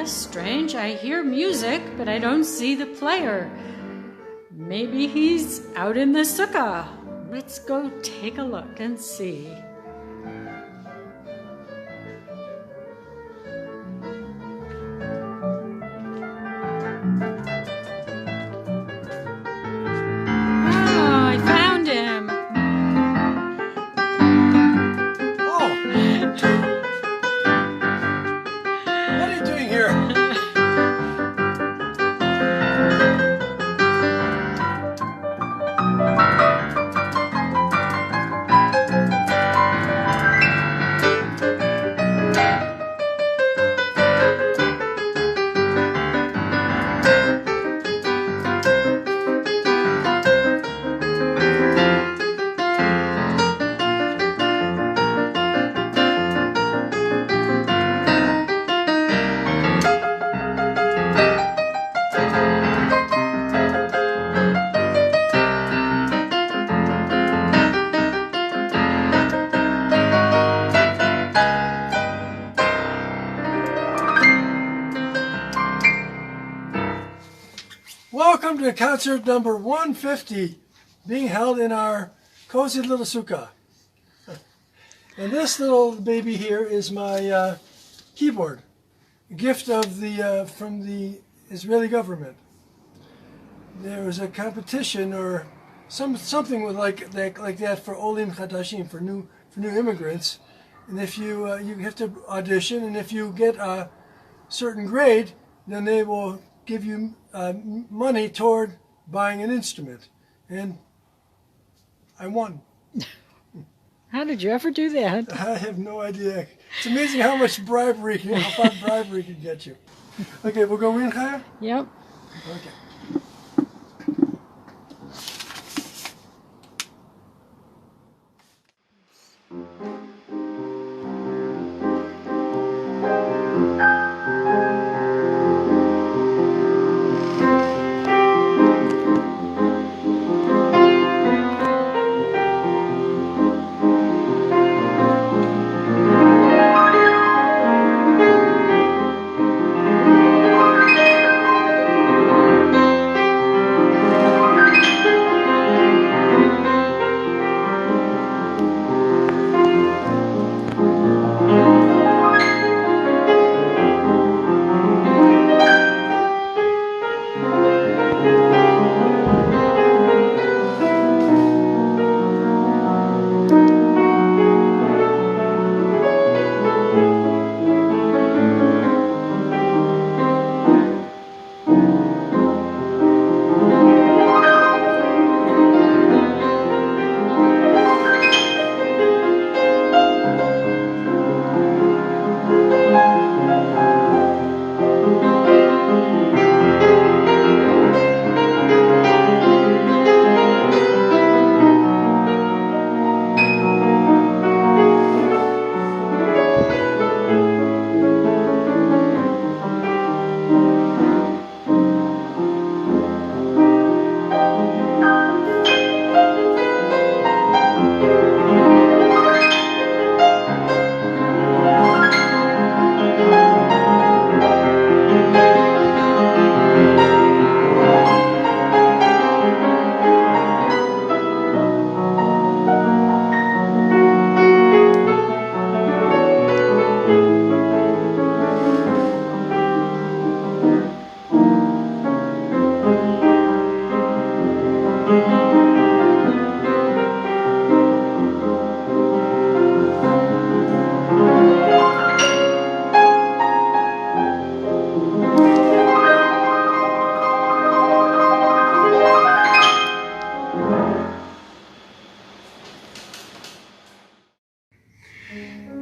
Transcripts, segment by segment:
Yes, strange. I hear music, but I don't see the player. Maybe he's out in the sukkah. Let's go take a look and see. Oh, I found him. Oh! What are you doing here? Welcome to concert number 150, being held in our cozy little sukkah. And this little baby here is my keyboard, a gift of from the Israeli government. There was a competition or something with like that for Olim Chadashim, for new immigrants, and if you you have to audition, and if you get a certain grade, then they will give you money toward buying an instrument, and I won. How did you ever do that? I have no idea. It's amazing how much bribery, how far bribery can get you. Okay, we'll go in, Chaya? Yep. Okay.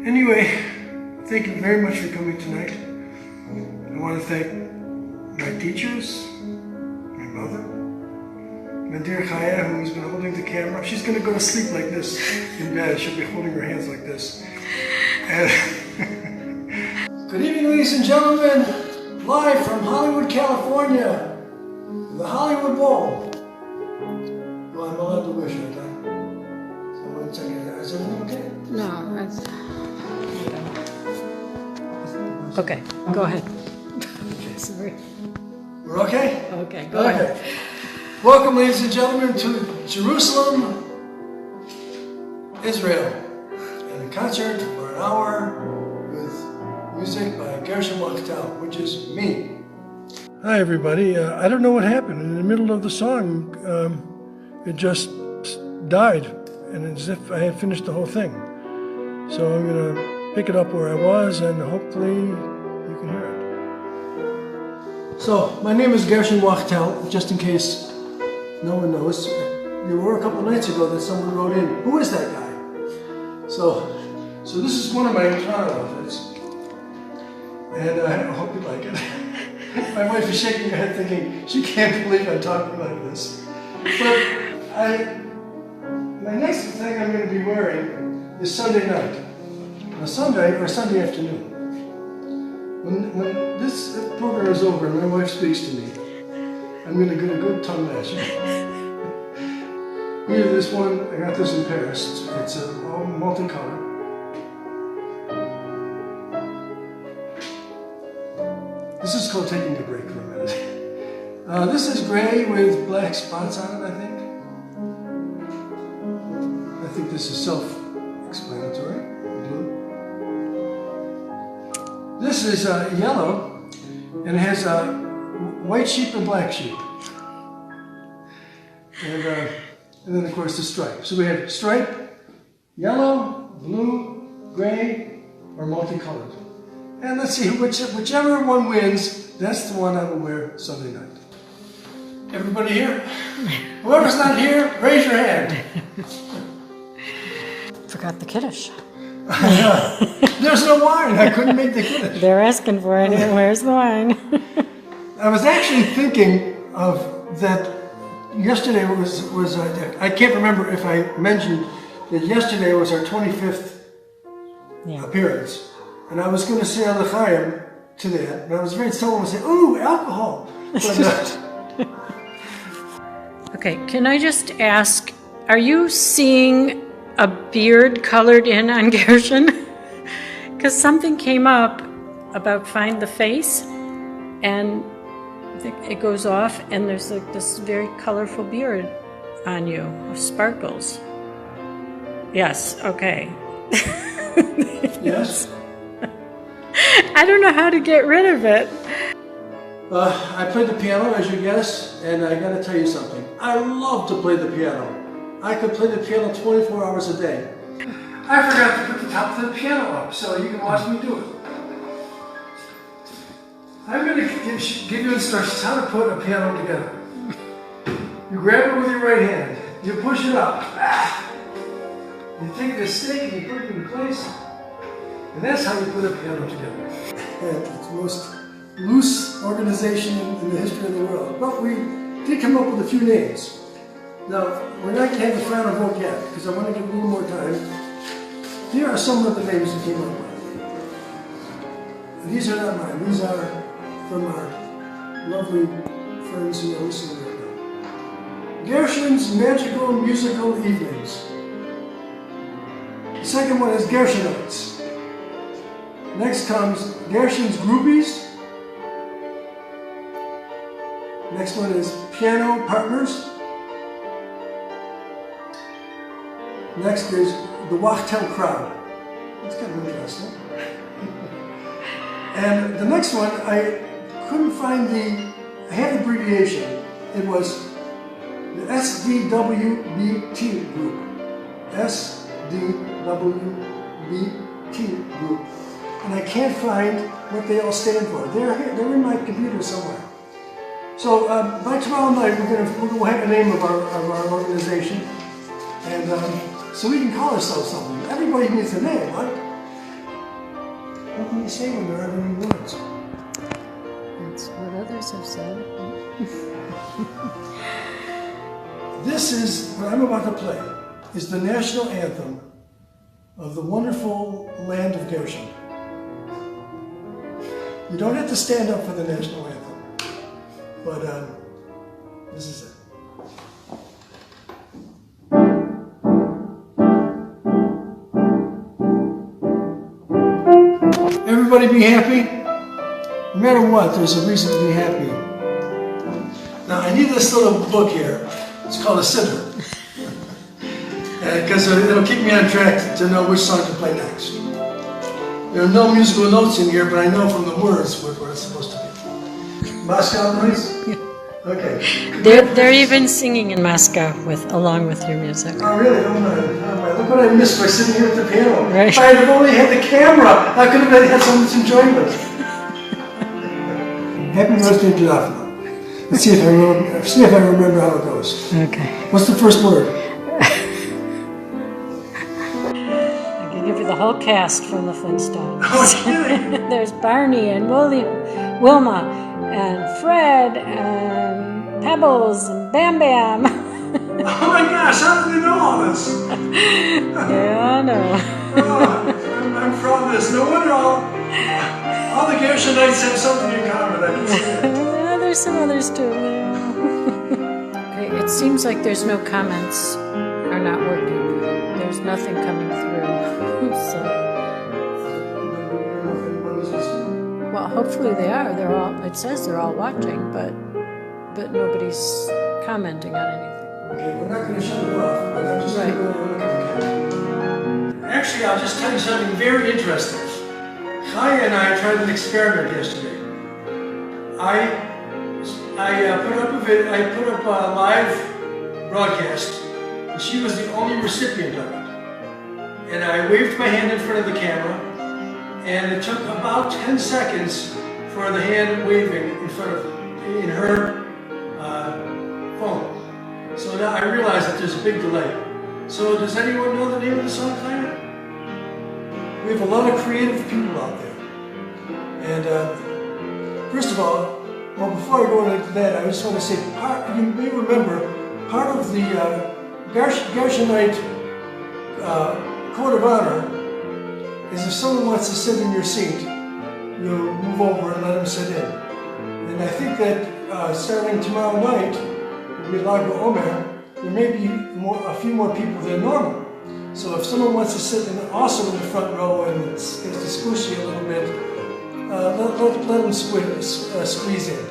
Anyway, thank you very much for coming tonight. I want to thank my teachers, my mother, my dear Chaya, who's been holding the camera. She's going to go to sleep like this in bed. She'll be holding her hands like this. And good evening, ladies and gentlemen. Live from Hollywood, California, the Hollywood Bowl. Well, I'm allowed to wish, aren't I? So I want to check it out. Is everything okay? No, that's... Okay, go ahead. sorry. We're okay? Okay, go ahead. Welcome, ladies and gentlemen, to Jerusalem, Israel, and a concert for an hour with music by Gershon, which is me. Hi, everybody. I don't know what happened. In the middle of the song, it just died, and as if I had finished the whole thing. So I'm going to pick it up where I was, and hopefully you can hear it. So, my name is Gershon Wachtel, just in case no one knows. There were a couple nights ago that someone wrote in, who is that guy? So this is one of my Toronto outfits, and I hope you like it. My wife is shaking her head thinking, she can't believe I'm talking like this. But my next thing I'm going to be wearing is Sunday night. Sunday afternoon. When this program is over and my wife speaks to me, I'm going to get a good tongue lashing. Either this one, I got this in Paris, it's all multicolor. This is called taking a break for a minute. This is gray with black spots on it, I think. I think this is self-explanatory. Blue. This is yellow, and it has white sheep and black sheep. And then, of course, the stripe. So we have stripe, yellow, blue, gray, or multicolored. And let's see, whichever one wins, that's the one I will wear Sunday night. Everybody here? Whoever's not here, raise your hand. Forgot the Kiddush. There's no wine. I couldn't make the Kiddush. They're asking for it. Where's the wine? I was actually thinking of that yesterday was I can't remember if I mentioned that yesterday was our 25th appearance. And I was going to say L'chaim to that. And I was afraid someone would say, ooh, alcohol. But, Okay, can I just ask, are you seeing a beard colored in on Gershon? Because something came up about find the face, and it goes off, and there's like this very colorful beard on you, with sparkles. Yes, okay. yes? I don't know how to get rid of it. I played the piano, as you guess, and I got to tell you something. I love to play the piano. I could play the piano 24 hours a day. I forgot to put the top of the piano up, so you can watch me do it. I'm going to give you instructions how to put a piano together. You grab it with your right hand. You push it up. You take this stick and you put it in place. And that's how you put a piano together. It's the most loose organization in the history of the world. But we did come up with a few names. Now, we're not going to have the final vote yet, because I want to give a little more time. Here are some of the names we came up with. These are not mine. These are from our lovely friends who are listening right now. Gershon's Magical Musical Evenings. The second one is Gershonites. Next comes Gershon's Groupies. Next one is Piano Partners. Next is the Wachtel Crowd. That's kind of interesting. And the next one, I couldn't find I had the abbreviation. It was the SDWBT group. SDWBT group. And I can't find what they all stand for. They're in my computer somewhere. So by tomorrow night, we'll have a name of our organization. And so we can call ourselves something. Everybody needs a name, right? What can you say when there aren't any words? That's what others have said. This is, what I'm about to play, is the national anthem of the wonderful land of Gershon. You don't have to stand up for the national anthem, but this is it. Everybody be happy. no matter what, there's a reason to be happy. Now, I need this little book here. It's called a sitter. Because it'll keep me on track to know which song to play next. There are no musical notes in here, but I know from the words what it's supposed to be. Moscow, please? Okay. They're even singing in Moscow along with your music. Oh, really? Oh, my. Look what I missed by sitting here at the piano. Right. If I had only had the camera, I could have had so much enjoyment. Happy birthday, Giraffe. Let's see if I remember how it goes. Okay. What's the first word? I can give you the whole cast from the Flintstones. Oh, really? There's Barney and Wilma and Fred and Pebbles and Bam Bam. Oh my gosh, how did they know all this? Yeah, I know. Oh, I'm proud of this. No wonder all the Gershonites have something in common. I can see it. There's some others too. Okay, it seems like there's no comments are not working. There's nothing coming through. So, well, hopefully they are. They're all. It says they're all watching, but nobody's commenting on anything. Okay, we're not going to shut it off, but I'm just going to go and look at the camera. Actually, I'll just tell you something very interesting. Chaya and I tried an experiment yesterday. I put up a live broadcast, and she was the only recipient of it. And I waved my hand in front of the camera, and it took about 10 seconds for the hand waving in her phone. So now I realize that there's a big delay. So does anyone know the name of the song, Claire? We have a lot of creative people out there. And first of all, well, before I go into that, I just want to say, you may remember, part of the Gershonite code of honor is if someone wants to sit in your seat, you move over and let them sit in. And I think that starting tomorrow night, with Lago Omer, there may be a few more people than normal. So if someone wants to sit also in the front row and gets to squish you a little bit, let them squeeze in.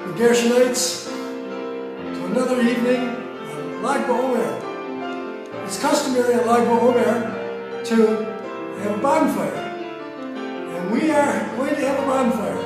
The Gershonites, to another evening on Lago Omer. It's customary on Lago Omer to have a bonfire. And we are going to have a bonfire.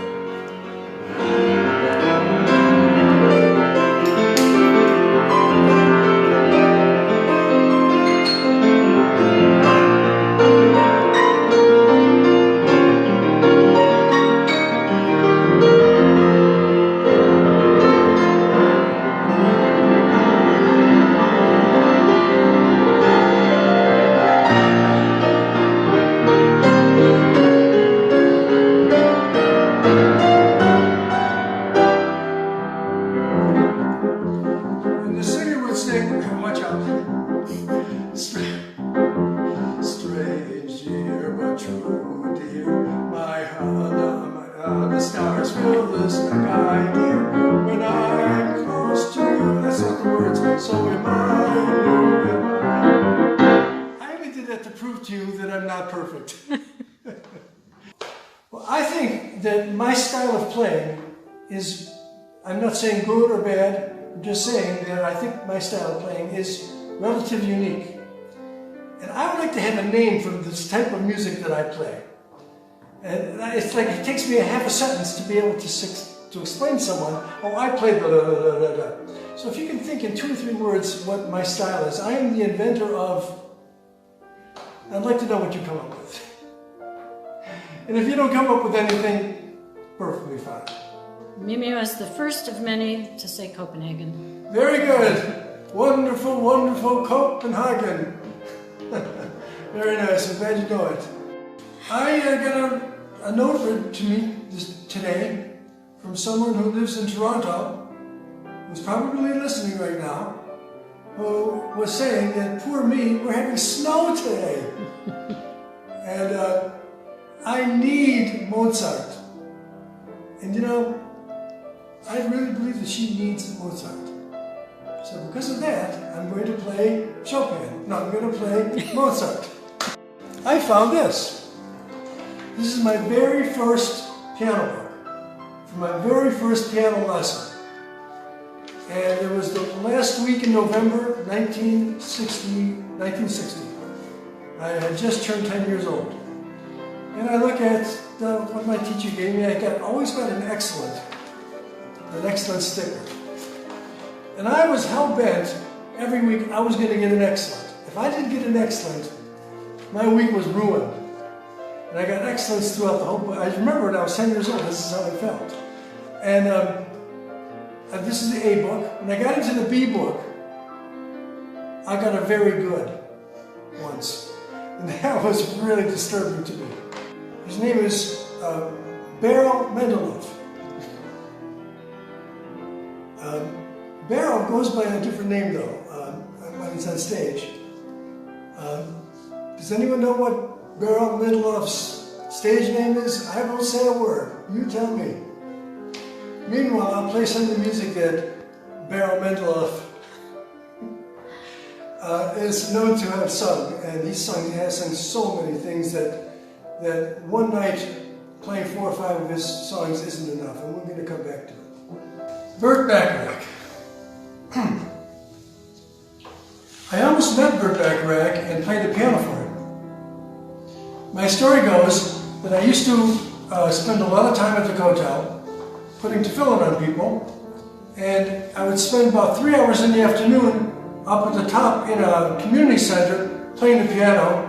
Strange year, but true, dear. The stars fill the sky, dear. When I'm close to you, that's not the words. So am I. I only did that to prove to you that I'm not perfect. Well, I think that my style of playing is, I'm not saying good or bad. I'm just saying that I think my style of playing is relatively unique. And I would like to have a name for this type of music that I play. And it's like it takes me a half a sentence to be able to explain to someone, oh, I play blah, blah, blah, blah, blah. So if you can think in 2 or 3 words what my style is, I am the inventor of, I'd like to know what you come up with. And if you don't come up with anything, perfectly fine. Mimio is the first of many to say Copenhagen. Very good. Wonderful, wonderful Copenhagen. Very nice. I'm glad you know it. I got a note to me today from someone who lives in Toronto, who's probably listening right now, who was saying that, poor me, we're having snow today. And I need Mozart. And you know, I really believe that she needs Mozart. So because of that, I'm going to play Chopin. No, I'm going to play Mozart. I found this. This is my very first piano book, for my very first piano lesson. And it was the last week in November 1960. I had just turned 10 years old. And I look at what my teacher gave me. I always got an excellent sticker. And I was hell-bent every week I was going to get an excellent. If I didn't get an excellent, my week was ruined. And I got excellence throughout the whole book. I remember when I was 10 years old, this is how I felt. And this is the A book. When I got into the B book, I got a very good once. And that was really disturbing to me. His name is Beryl Mendelov. Beryl goes by a different name though, when he's on stage. Does anyone know what Beryl Mendelov's stage name is? I won't say a word. You tell me. Meanwhile, I'll play some of the music that Beryl Mendelov is known to have sung, and he has sung so many things that one night playing 4 or 5 of his songs isn't enough, and we're going to come back to it. Burt Bacharach. I almost met Burt Bacharach and played the piano for him. My story goes that I used to spend a lot of time at the hotel putting tefillin on people, and I would spend about 3 hours in the afternoon up at the top in a community center playing the piano,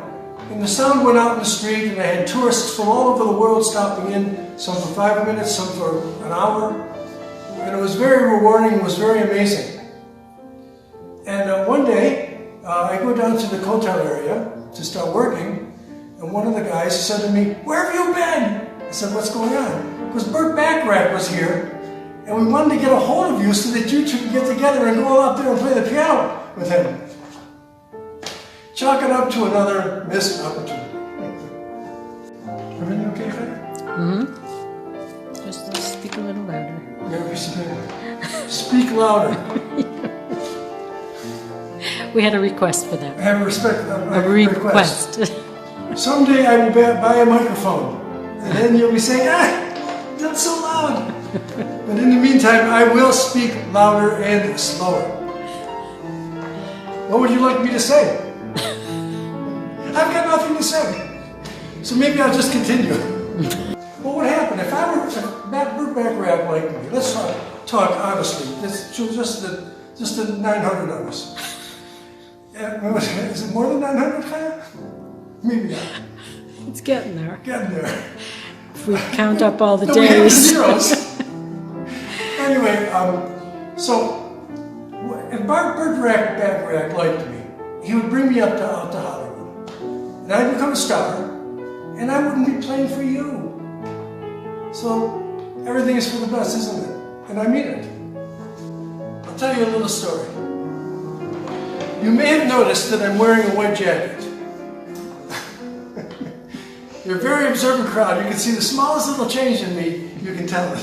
and the sound went out in the street, and I had tourists from all over the world stopping in, some for 5 minutes, some for an hour, and it was very rewarding, it was very amazing. And one day, I go down to the hotel area to start working, and one of the guys said to me, "Where have you been?" I said, "What's going on?" Because Burt Bacharach was here, and we wanted to get a hold of you so that you two could get together and go out there and play the piano with him. Chalk it up to another missed opportunity. Everything okay, Fred? Mm-hmm. Just speak a little louder. Yeah, speak louder. We had a request for that. I have a request. Someday I will buy a microphone, and then you'll be saying, "That's so loud." But in the meantime, I will speak louder and slower. What would you like me to say? I've got nothing to say. So maybe I'll just continue. What would happen if Burt Bacharach liked me? Let's talk honestly. Just the 900 of us. Is it more than 900, Kaya? Maybe not. It's getting there. Getting there. If we count up all the No, we have days. zeros. Anyway, so if Burt Bacharach liked me, he would bring me out to Hollywood, and I'd become a star, and I wouldn't be playing for you. So everything is for the best, isn't it? And I mean it. I'll tell you a little story. You may have noticed that I'm wearing a white jacket. You're a very observant crowd. You can see the smallest little change in me, you can tell it.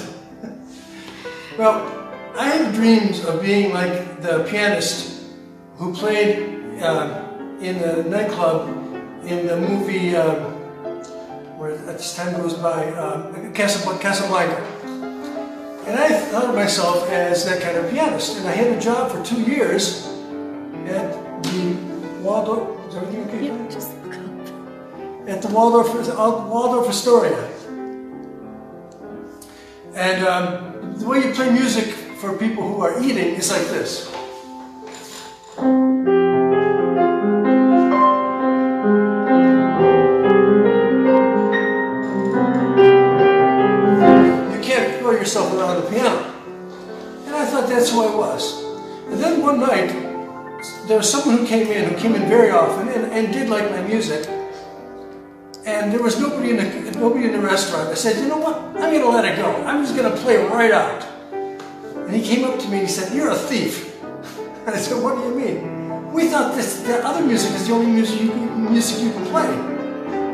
Well, I have dreams of being like the pianist who played in the nightclub in the movie, where as time goes by, Casablanca. And I thought of myself as that kind of pianist. And I had a job for 2 years at the Waldorf. Is everything okay? Yeah, just look up. At the Waldorf Astoria. And the way you play music for people who are eating is like this. You can't throw yourself around the piano. And I thought that's who I was. And then one night, there was someone who came in very often and did like my music. And there was nobody in the restaurant. I said, "You know what? I'm going to let it go. I'm just going to play right out." And he came up to me and he said, "You're a thief." And I said, "What do you mean? We thought that other music is the only music you can play.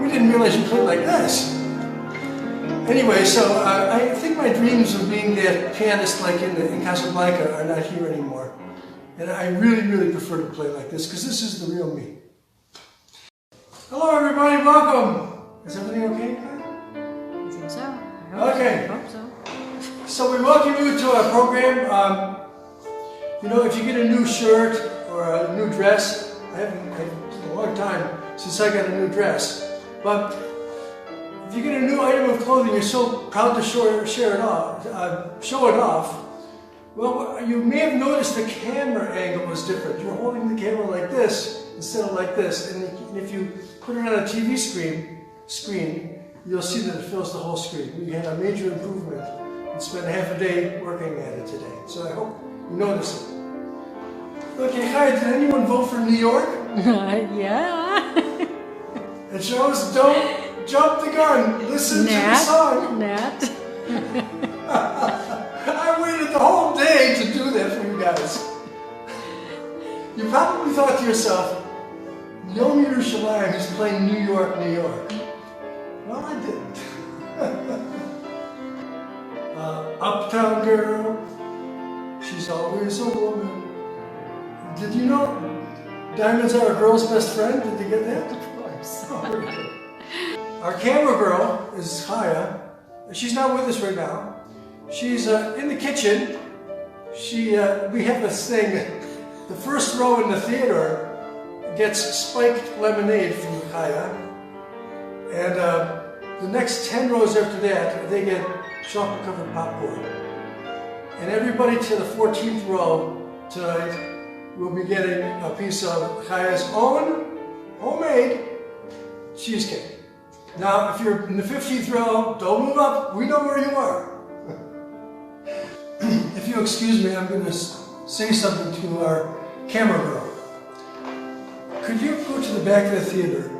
We didn't realize you played like this." Anyway, so I think my dreams of being that pianist like in Casablanca are not here anymore. And I really, really prefer to play like this because this is the real me. Hello everybody, welcome! Is everything okay? Okay. Hope so. So we welcome you to our program. You know, if you get a new shirt or a new dress, it's been a long time since I got a new dress, but if you get a new item of clothing, you're so proud to show it off. Well, you may have noticed the camera angle was different. You're holding the camera like this instead of like this, and if you put it on a TV screen, you'll see that it fills the whole screen. We had a major improvement and spent half a day working at it today. So I hope you notice it. Okay, hi, did anyone vote for New York? Yeah. It shows don't jump the gun. Listen to the song. Nat. I waited the whole day to do that for you guys. You probably thought to yourself, Yom Yerushalayim is playing New York, New York. Well, I didn't. Uptown girl, she's always a woman. Did you know diamonds are a girl's best friend? Did you get that? Of course. Oh, very good. Our camera girl is Chaya. She's not with us right now. She's in the kitchen. We have this thing. The first row in the theater gets spiked lemonade from Chaya, and the next 10 rows after that, they get chocolate-covered popcorn. And everybody to the 14th row tonight will be getting a piece of Chaya's own homemade cheesecake. Now, if you're in the 15th row, don't move up. We know where you are. If you excuse me, I'm going to say something to our camera girl. Could you go to the back of the theater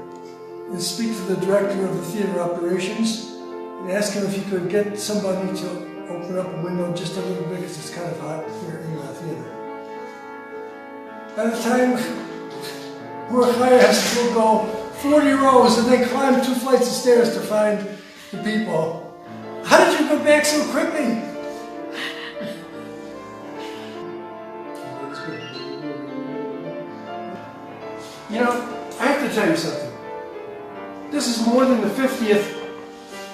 and speak to the director of the theater operations and ask him if he could get somebody to open up a window just a little bit because it's kind of hot here in the theater. By the time poor Chaya has to go 40 rows and then climb 2 flights of stairs to find the people. How did you go back so quickly? You know, I have to tell you something. This is more than the 50th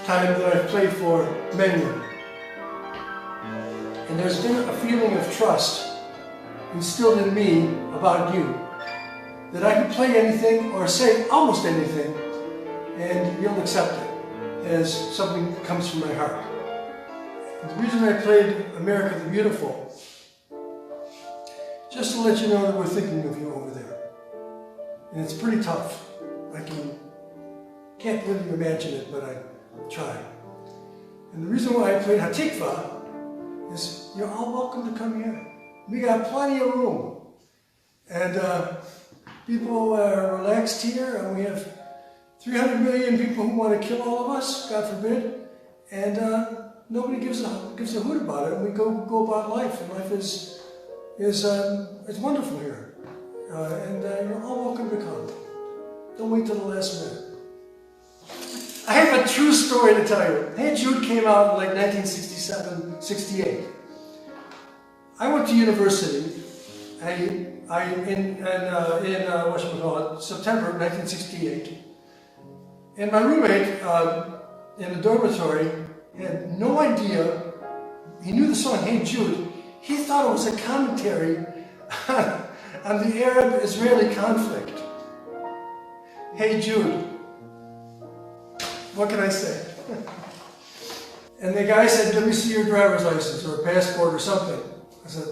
time that I've played for Menyon. And there's been a feeling of trust instilled in me about you. That I can play anything or say almost anything and you'll accept it as something that comes from my heart. The reason I played America the Beautiful, just to let you know that we're thinking of you over there. And it's pretty tough. I can't really imagine it, but I try. And the reason why I played Hatikva is you're all welcome to come here. We got plenty of room. And people are relaxed here, and we have 300 million people who want to kill all of us, God forbid, and nobody gives a hoot about it. And we go about life, and life is it's wonderful here. And you're all welcome to come. Don't wait till the last minute. I have a true story to tell you. Hey Jude came out in like 1967, 68. I went to university. in September 1968, and my roommate in the dormitory had no idea. He knew the song "Hey Jude." He thought it was a commentary on the Arab-Israeli conflict. Hey Jude. What can I say? And the guy said, "Let me see your driver's license or a passport or something." I said,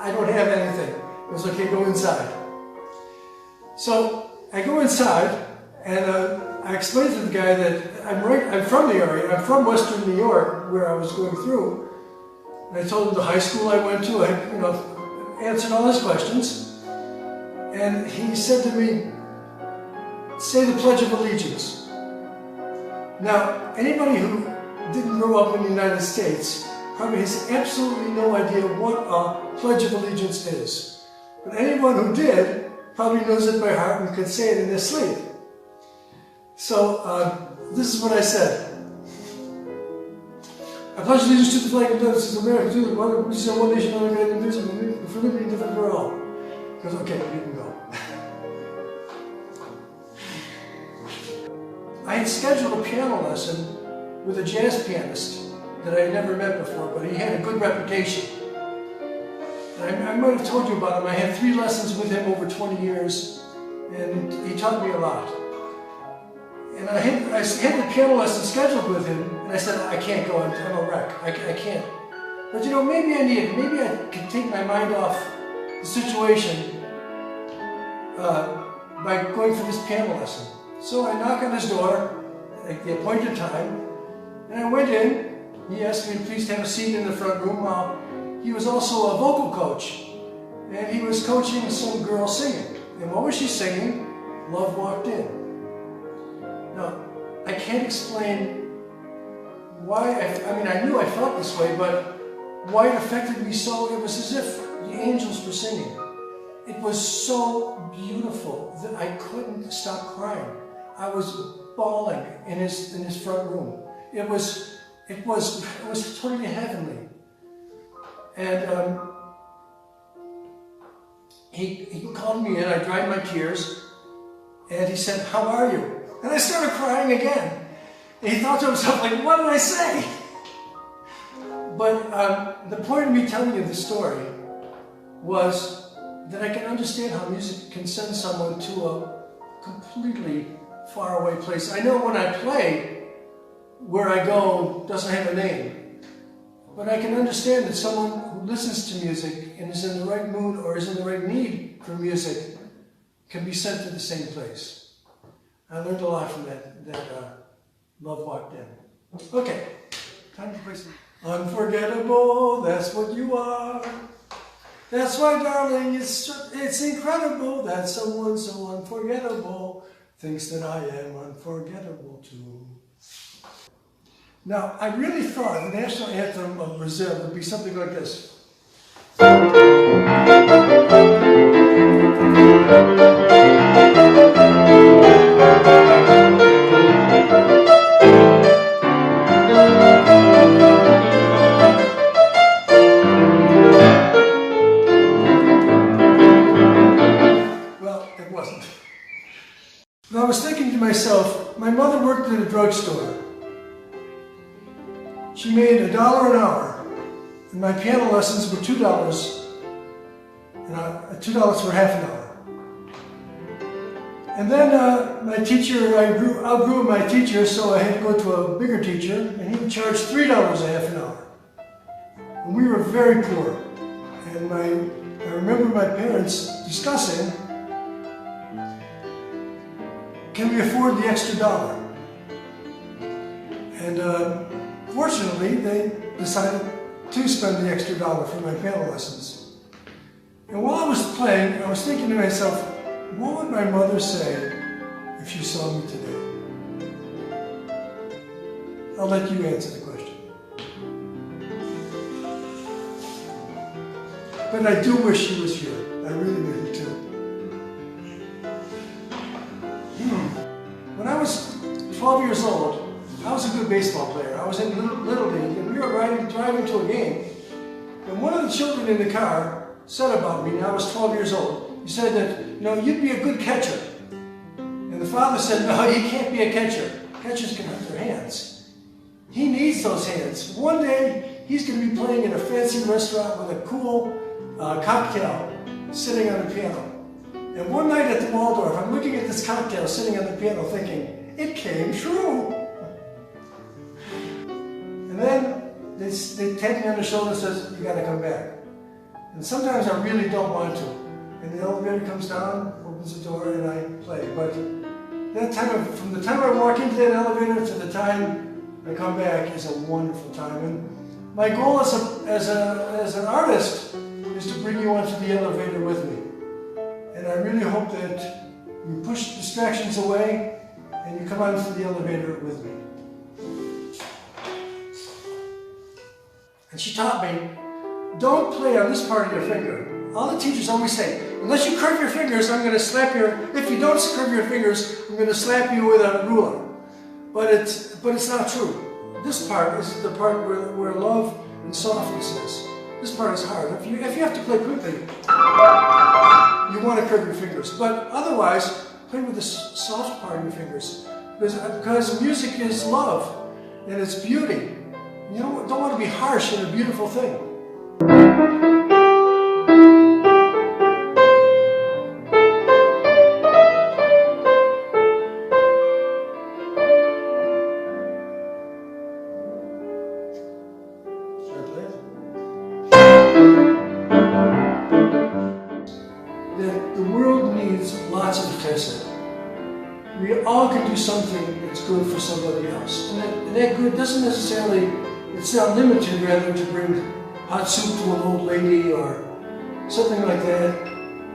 "I don't have anything." It was okay, go inside. So I go inside and I explained to the guy that I'm from the area, I'm from Western New York, where I was going through. And I told him the high school I went to, I answered all his questions. And he said to me, "Say the Pledge of Allegiance." Now, anybody who didn't grow up in the United States probably has absolutely no idea what a Pledge of Allegiance is. But anyone who did probably knows it by heart and could say it in their sleep. So, this is what I said. "I pledge allegiance to the flag of the United States of America, to the one nation under God, indivisible, for liberty and different for all." He goes, "Okay, you can go." I had scheduled a piano lesson with a jazz pianist that I had never met before, but he had a good reputation. And I might have told you about him. I had 3 lessons with him over 20 years, and he taught me a lot. And I had the piano lesson scheduled with him, and I said, I can't go, I'm a wreck, I can't. But you know, maybe I need it. Maybe I can take my mind off the situation by going for this piano lesson. So I knock on his door at the appointed time, and I went in. He asked me to please have a seat in the front room. He was also a vocal coach, and he was coaching some girl singing. And what was she singing? Love Walked In. Now, I can't explain why, I knew I felt this way, but why it affected me so. It was as if the angels were singing. It was so beautiful that I couldn't stop crying. I was bawling in his front room. It was totally heavenly. And he called me in, I dried my tears, and he said, "How are you?" And I started crying again. And he thought to himself, like, what did I say? But the point of me telling you this story was that I can understand how music can send someone to a completely faraway place. I know when I play, where I go doesn't have a name. But I can understand that someone who listens to music and is in the right mood or is in the right need for music can be sent to the same place. I learned a lot from that Love Walked In. Okay, time to play some. Unforgettable, that's what you are. That's why, darling, it's incredible that someone so unforgettable thinks that I am unforgettable too. Now, I really thought the national anthem of Brazil would be something like this. Well, it wasn't. But I was thinking to myself, my mother worked at a drugstore. She made $1 an hour, and my piano lessons were $2, and $2 for half an hour. And then my teacher, I outgrew my teacher, so I had to go to a bigger teacher, and he would charge $3 a half an hour. And we were very poor. And I remember my parents discussing, can we afford the extra $1? And fortunately, they decided to spend the extra $1 for my piano lessons. And while I was playing, I was thinking to myself, what would my mother say if she saw me today? I'll let you answer the question. But I do wish she was here. I really, really do. When I was 12 years old, I was a good baseball player. I was in Little League, and we were driving to a game. And one of the children in the car said about me, and I was 12 years old, he said that, you know, you'd be a good catcher. And the father said, no, you can't be a catcher. Catchers can hurt their hands. He needs those hands. One day, he's going to be playing in a fancy restaurant with a cool cocktail sitting on the piano. And one night at the Waldorf, I'm looking at this cocktail sitting on the piano thinking, it came true. And then they tap me on the shoulder and says, you got to come back. And sometimes I really don't want to. And the elevator comes down, opens the door, and I play. But that time, from the time I walk into that elevator to the time I come back is a wonderful time. And my goal as an artist is to bring you onto the elevator with me. And I really hope that you push distractions away and you come onto the elevator with me. And she taught me, don't play on this part of your finger. All the teachers always say, unless you curve your fingers, I'm going to slap if you don't curve your fingers, I'm going to slap you with a ruler. But it's not true. This part is the part where love and softness is. This part is hard. If you have to play quickly, you want to curve your fingers. But otherwise, play with the soft part of your fingers. Because music is love. and its beauty. You don't want to be harsh in a beautiful thing. That the world needs lots of chesed. We all can do something that's good for somebody else. And that good doesn't necessarily, it's not limited rather to bring hot soup to an old lady or something like that.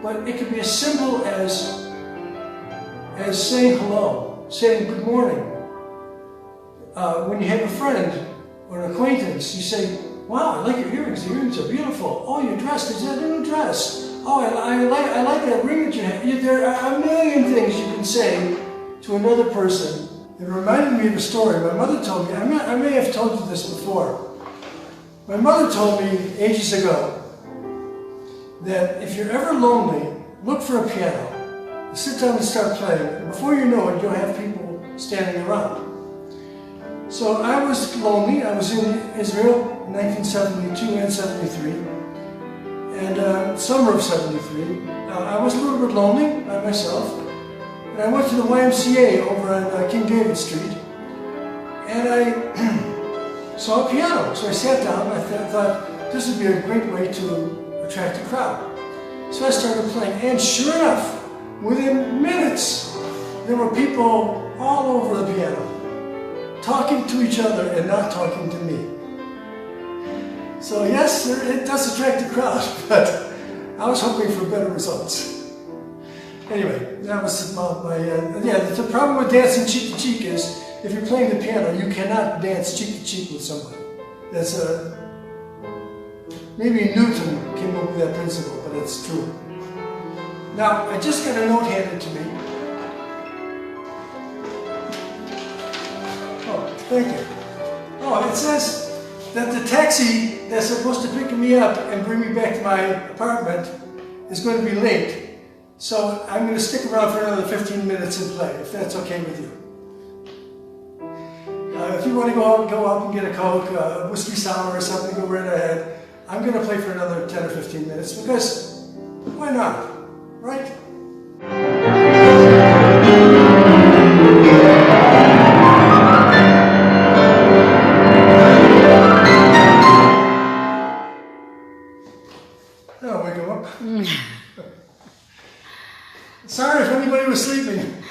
But it can be as simple as saying hello, saying good morning. When you have a friend or an acquaintance, you say, wow, I like your earrings. The earrings are beautiful. Oh, you're dressed. Is that a new dress? Oh, I like that ring that you have. There are a million things you can say to another person. It reminded me of a story my mother told me. I may have told you this before. My mother told me ages ago that if you're ever lonely, look for a piano. Sit down and start playing. And before you know it, you'll have people standing around. So I was lonely. I was in Israel in 1972 and 73. And summer of 73. I was a little bit lonely by myself. And I went to the YMCA over on King David Street, and I saw a piano. So I sat down, and I thought this would be a great way to attract a crowd. So I started playing, and sure enough, within minutes, there were people all over the piano, talking to each other and not talking to me. So yes, it does attract a crowd, but I was hoping for better results. Anyway, that was the problem with dancing cheek to cheek is if you're playing the piano, you cannot dance cheek to cheek with somebody. That's maybe Newton came up with that principle, but it's true. Now, I just got a note handed to me. Oh, thank you. Oh, it says that the taxi that's supposed to pick me up and bring me back to my apartment is going to be late. So I'm going to stick around for another 15 minutes and play, if that's okay with you. If you want to go up and get a Coke, a whiskey sour or something, go right ahead. I'm going to play for another 10 or 15 minutes because why not, right? That'll wake him up. Sorry if anybody was sleeping.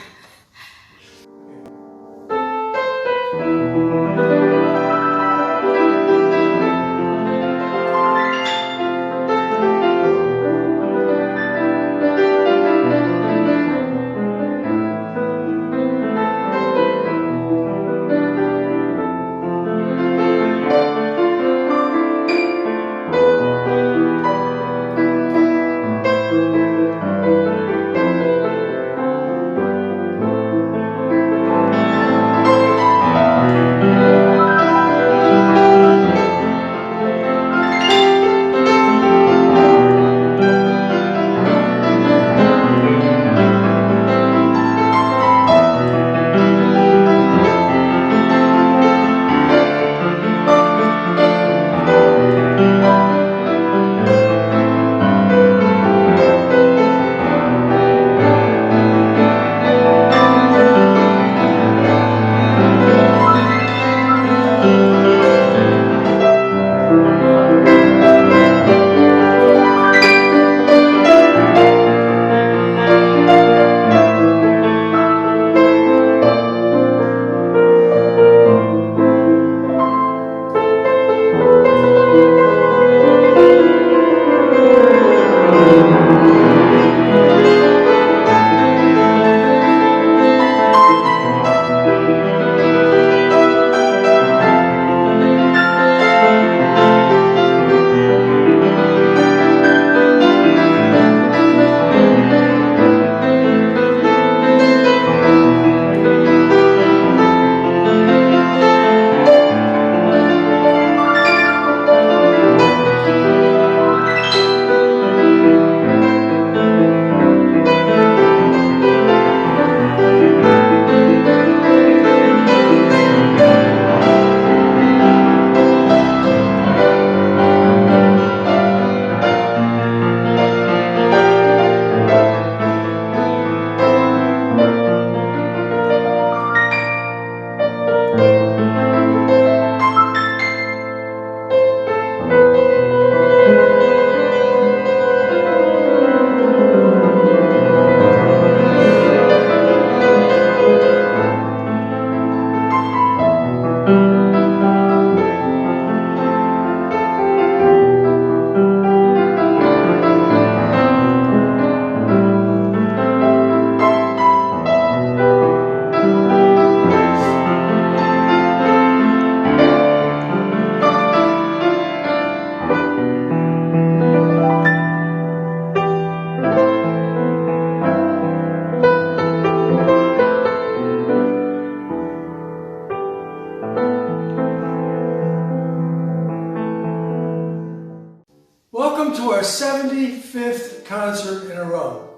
25th concert in a row.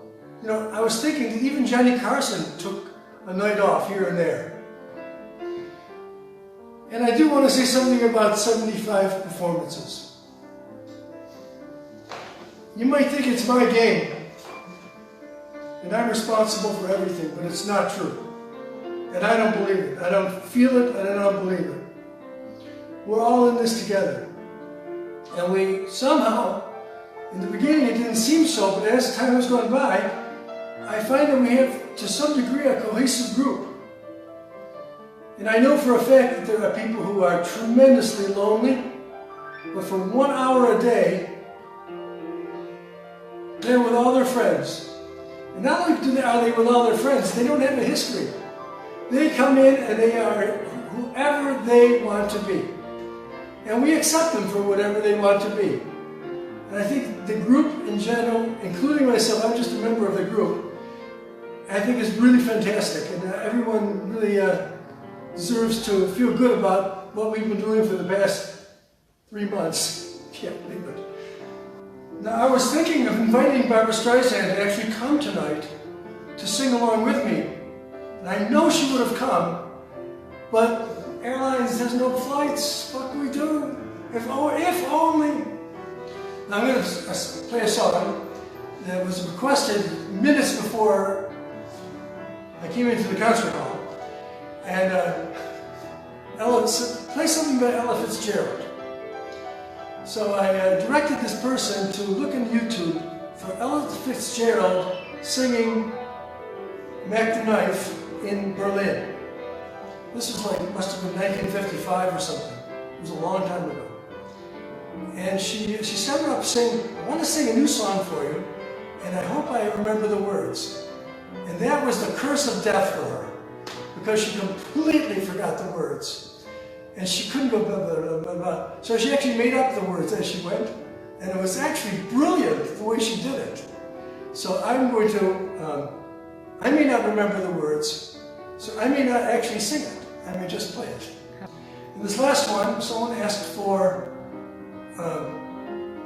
You know, I was thinking that even Johnny Carson took a night off here and there. And I do want to say something about 75 performances. You might think it's my game, and I'm responsible for everything, but it's not true. And I don't believe it. I don't feel it, and I don't believe it. We're all in this together. And we somehow, in the beginning it didn't seem so, but as time has gone by, I find that we have, to some degree, a cohesive group. And I know for a fact that there are people who are tremendously lonely, but for 1 hour a day, they're with all their friends. And not only are they with all their friends, they don't have a history. They come in and they are whoever they want to be. And we accept them for whatever they want to be. And I think the group in general, including myself, I'm just a member of the group, I think is really fantastic. And everyone really deserves to feel good about what we've been doing for the past 3 months. Can't believe it. Now, I was thinking of inviting Barbara Streisand to actually come tonight to sing along with me. And I know she would have come, but airlines has no flights. What can we do? If only. Now, I'm going to play a song that was requested minutes before I came into the concert hall. And Ella said, play something by Ella Fitzgerald. So I directed this person to look in YouTube for Ella Fitzgerald singing Mac the Knife in Berlin. This was like, must have been 1955 or something. It was a long time ago. And she started up saying, I want to sing a new song for you, and I hope I remember the words. And that was the curse of death for her, because she completely forgot the words. And she couldn't go blah, blah, blah, blah. So she actually made up the words as she went, and it was actually brilliant the way she did it. So I'm going to, I may not remember the words, so I may not actually sing it. I may just play it. In this last one, someone asked for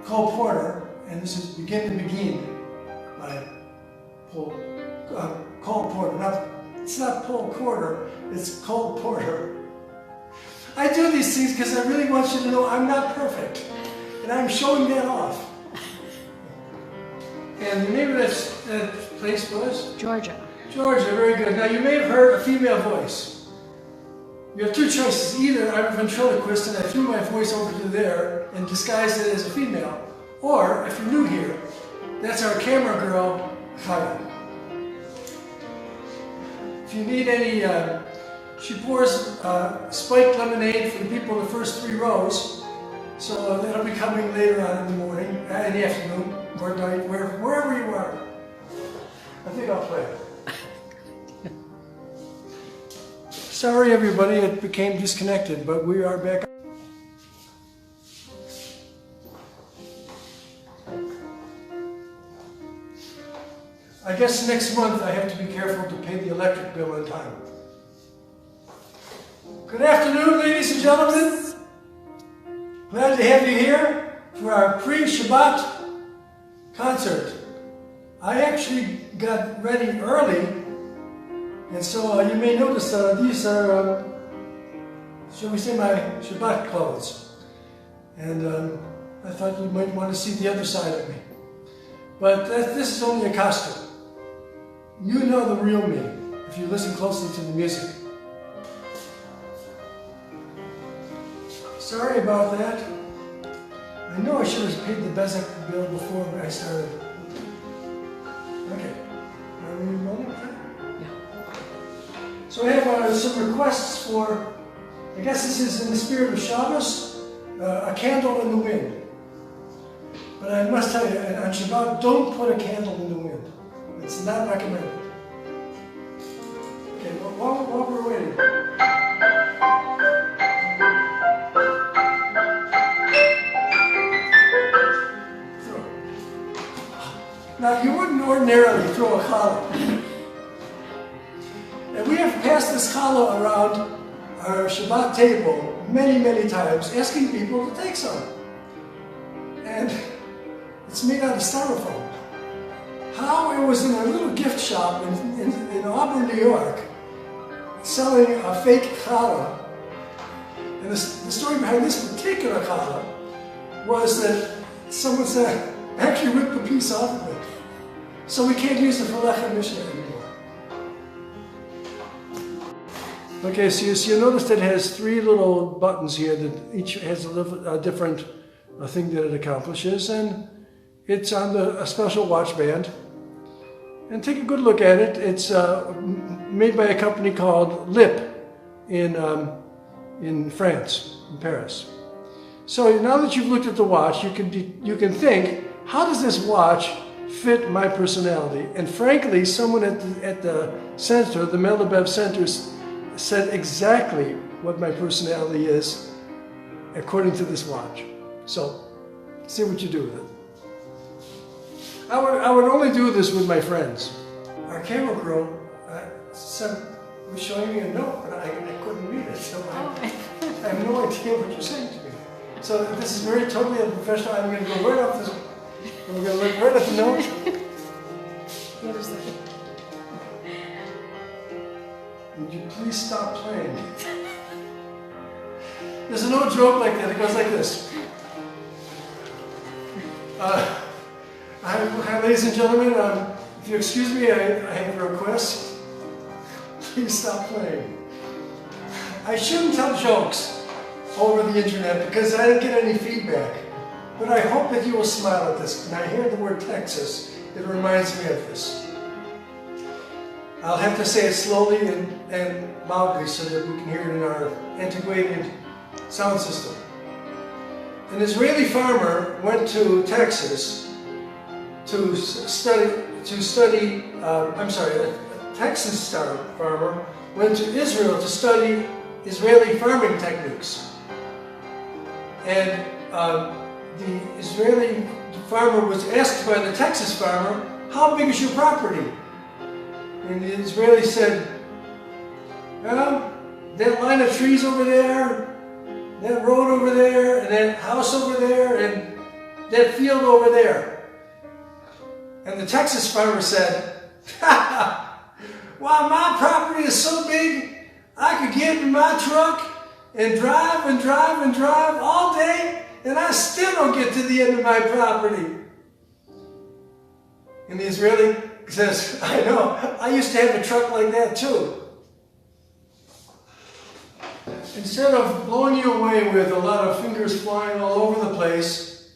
Cole Porter, and this is Begin to Begin by Cole Porter. It's not Paul Porter, it's Cole Porter. I do these things because I really want you to know I'm not perfect, and I'm showing that off. And the name of that place was? Georgia. Georgia, very good. Now you may have heard a female voice. You have two choices. Either I'm a ventriloquist and I threw my voice over to there and disguised it as a female, or if you're new here, that's our camera girl, Kaya. If you need any, she pours spiked lemonade for the people in the first 3 rows, so that'll be coming later on in the morning, in the afternoon, or night, wherever you are. I think I'll play it. Sorry everybody, it became disconnected, but we are back. I guess next month I have to be careful to pay the electric bill on time. Good afternoon, ladies and gentlemen. Glad to have you here for our pre-Shabbat concert. I actually got ready early, and so you may notice these are, shall we say, my Shabbat clothes. And I thought you might want to see the other side of me. But this is only a costume. You know the real me if you listen closely to the music. Sorry about that. I know I should have paid the Bezek bill before I started. Okay. Are we rolling? Yeah. So I have some requests for, I guess this is in the spirit of Shabbos, a candle in the wind. But I must tell you, on Shabbat, don't put a candle in the wind. It's not recommended. Okay, well, while we're waiting. Now, you wouldn't ordinarily throw a challah. And we have passed this challah around our Shabbat table many, many times, asking people to take some. And it's It's made out of styrofoam. How it was in a little gift shop in Auburn, New York, selling a fake challah. And the story behind this particular challah was that someone said, actually ripped the piece off of it. So we can't use it for lechem mishnah anymore. Okay, so you notice that it has three little buttons here that each has a different thing that it accomplishes, and it's on a special watch band. And take a good look at it. It's made by a company called Lip in France, in Paris. So now that you've looked at the watch, you can think, how does this watch fit my personality? And frankly, someone at the center, the Melabev Center, said exactly what my personality is according to this watch. So, see what you do with it. I would only do this with my friends. Our camera crew was showing me a note, but I couldn't read it, so I have no idea what you're saying to me. So this is very totally unprofessional. I'm going to go right off this. We're going to look right at the note. Would you please stop playing? There's an old joke like that. It goes like this. Hi, ladies and gentlemen. If you excuse me, I have a request. Please stop playing. I shouldn't tell jokes over the internet because I didn't get any feedback. But I hope that you will smile at this. When I hear the word Texas, it reminds me of this. I'll have to say it slowly and loudly so that we can hear it in our antiquated sound system. An Israeli farmer went to Texas to study, a Texas farmer went to Israel to study Israeli farming techniques. And the Israeli farmer was asked by the Texas farmer, how big is your property? And the Israeli said, well, that line of trees over there, that road over there, and that house over there, and that field over there. And the Texas farmer said, wow, my property is so big, I could get in my truck and drive and drive and drive all day, and I still don't get to the end of my property. And the Israeli says, I know, I used to have a truck like that too. Instead of blowing you away with a lot of fingers flying all over the place,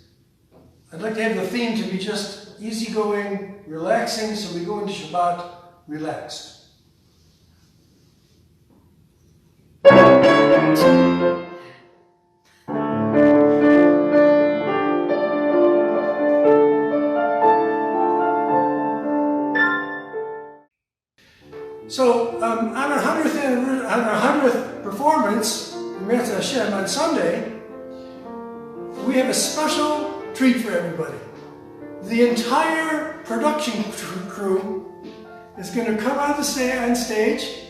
I'd like to have the theme to be just easygoing, relaxing, so we go into Shabbat relaxed. So on our 100th performance, Mirza Hashem, on Sunday, we have a special treat for everybody. The entire production crew is going to come on stage.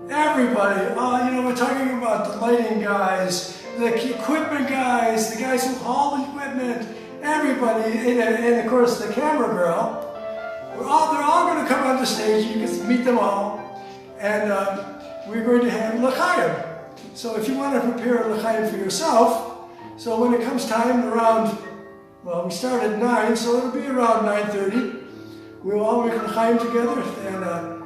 Everybody, we're talking about the lighting guys, the equipment guys, the guys who haul the equipment, everybody, and of course the camera girl. They're all going to come on the stage. You can meet them all, and we're going to have l'chaim. So if you want to prepare a l'chaim for yourself, so when it comes time around, well, we start at 9, so it'll be around 9:30. We'll all make l'chaim together and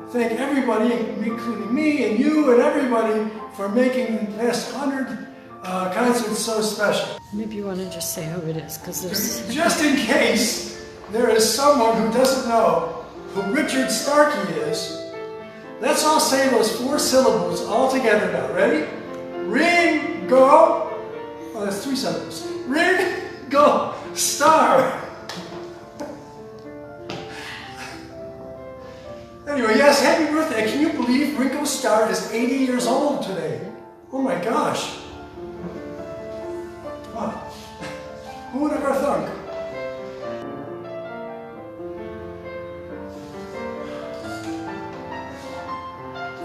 thank everybody, including me and you and everybody, for making the past 100 concerts so special. Maybe you want to just say who it is, because there's... Just in case there is someone who doesn't know who Richard Starkey is, let's all say those 4 syllables all together now. Ready? Ring, go. Oh, that's 3 syllables. Ring, go, star. Anyway, yes, happy birthday. Can you believe Ringo Starr is 80 years old today? Oh my gosh. Wow. Who would have ever thunk?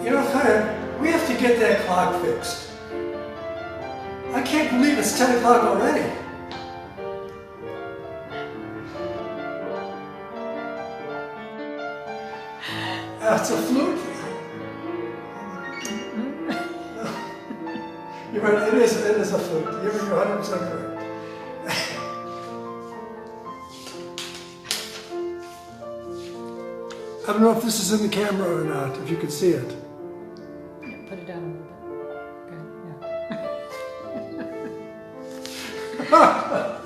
You know, we have to get that clock fixed. I can't believe it's 10 o'clock already. That's a flute. You're right, it is a flute. You're 100% correct. I don't know if this is in the camera or not, if you can see it. Yeah, put it down a little bit. Okay, yeah.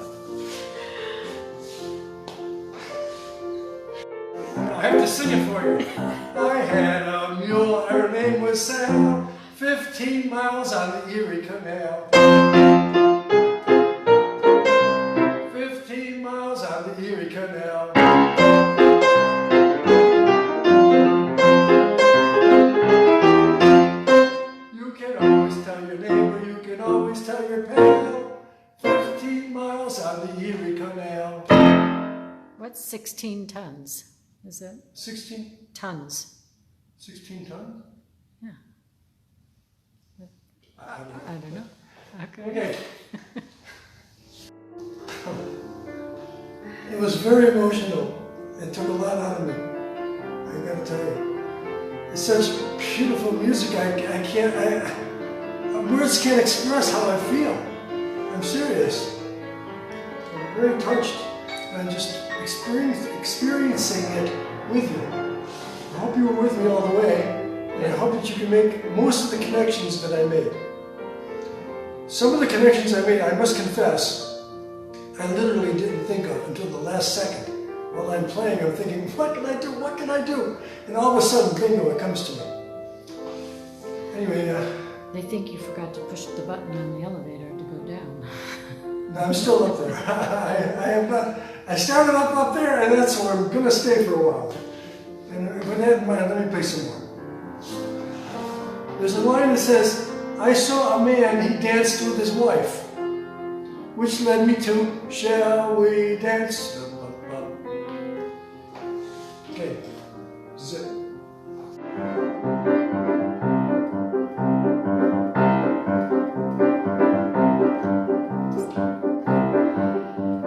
I have to sing it for you. I had a mule, her name was Sam, 15 miles on the Erie Canal. 15 miles on the Erie Canal. You can always tell your neighbor, you can always tell your pal. 15 miles on the Erie Canal. What's 16 tons? Is it 16? tons? 16 tons? Yeah. I don't know. I don't know. Okay. Okay. It was very emotional. It took a lot out of me. I gotta tell you. It's such beautiful music. Words can't express how I feel. I'm serious. I'm very touched. And just experiencing it with you. I hope you were with me all the way, and I hope that you can make most of the connections that I made. Some of the connections I made, I must confess, I literally didn't think of until the last second. While I'm playing, I'm thinking, what can I do? What can I do? And all of a sudden, bingo, it comes to me. Anyway, They think you forgot to push the button on the elevator to go down. no, I'm still up there. I am not. I started up there, and that's where I'm going to stay for a while. And with that in mind, let me play some more. There's a line that says, I saw a man, he danced with his wife, which led me to, shall we dance? Okay, this is it.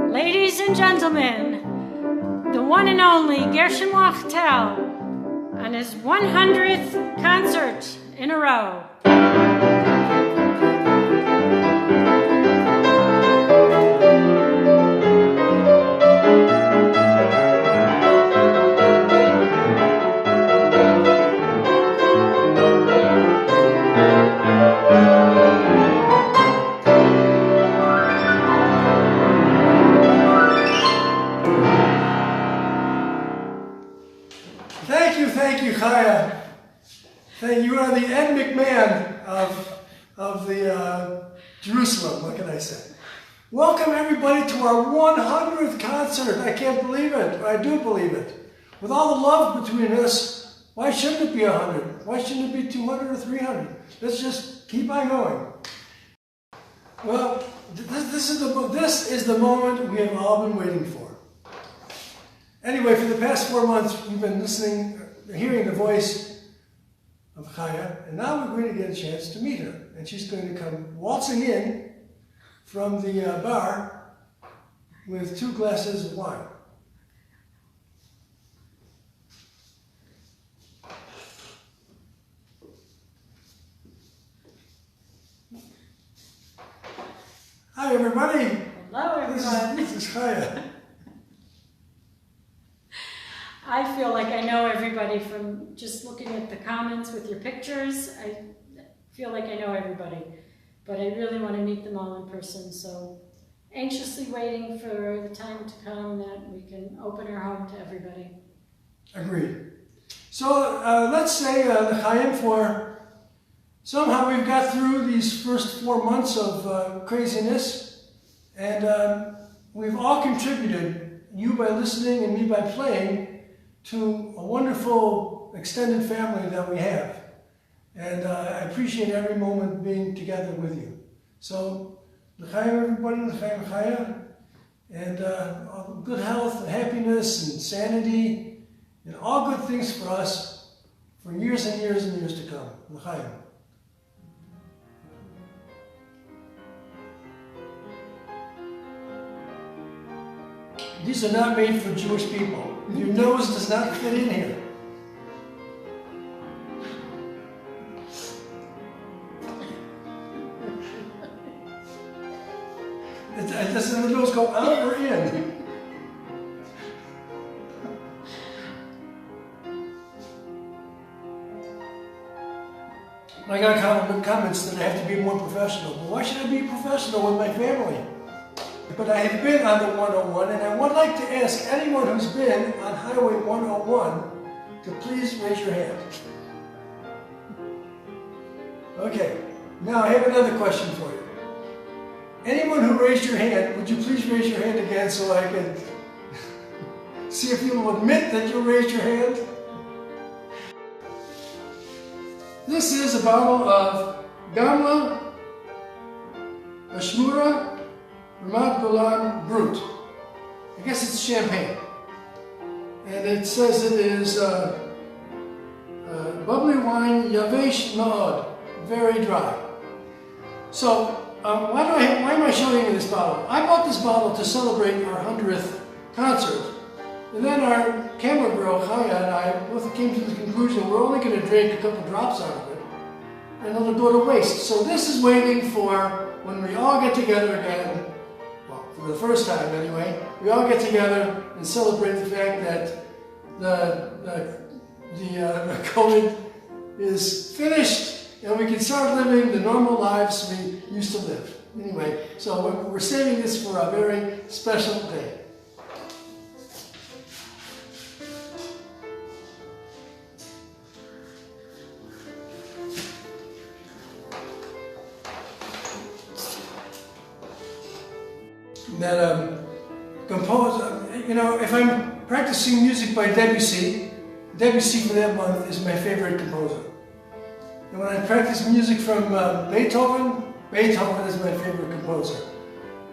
Ladies and gentlemen, the one and only Gershon Wachtel on his 100th concert in a row. Thank you, Chaya. You are the Ed McMahon of the Jerusalem, what can I say? Welcome everybody to our 100th concert. I can't believe it, but I do believe it. With all the love between us, why shouldn't it be 100? Why shouldn't it be 200 or 300? Let's just keep on going. Well, this is the moment we have all been waiting for. Anyway, for the past 4 months, we've been hearing the voice of Chaya, and now we're going to get a chance to meet her. And she's going to come waltzing in from the bar with 2 glasses of wine. Hi, everybody. Hello, everyone. This is Chaya. I feel like I know everybody from just looking at the comments with your pictures. I feel like I know everybody, but I really want to meet them all in person. So anxiously waiting for the time to come that we can open our home to everybody. Agreed. So let's say the Chaim for somehow we've got through these first 4 months of craziness, and we've all contributed, you by listening and me by playing, to a wonderful extended family that we have. And I appreciate every moment being together with you. So, l'chaim everybody, l'chaim chaya, and good health and happiness and sanity, and all good things for us for years and years and years to come. L'chaim. These are not made for Jewish people. Your nose does not fit in here. this, and the nose go out or in. I got comments that I have to be more professional. But why should I be professional with my family? But I have been on the 101, and I would like to ask anyone who's been on Highway 101 to please raise your hand. Okay, now I have another question for you. Anyone who raised your hand, would you please raise your hand again so I can see if you will admit that you raised your hand? This is a bottle of Gamla Ashmura Ramat Golan Brut. I guess it's champagne. And it says it is bubbly wine, Yavesh Ma'od, very dry. So, why am I showing you this bottle? I bought this bottle to celebrate our 100th concert. And then our camera girl, Chaya, and I both came to the conclusion we're only going to drink a couple drops out of it, and it'll go to waste. So this is waiting for when we all get together again, well, for the first time anyway, we all get together and celebrate the fact that the COVID is finished and we can start living the normal lives we used to live. Anyway, so we're saving this for a very special day. That you know, if I'm practicing music by Debussy for that month is my favorite composer. And when I practice music from Beethoven is my favorite composer.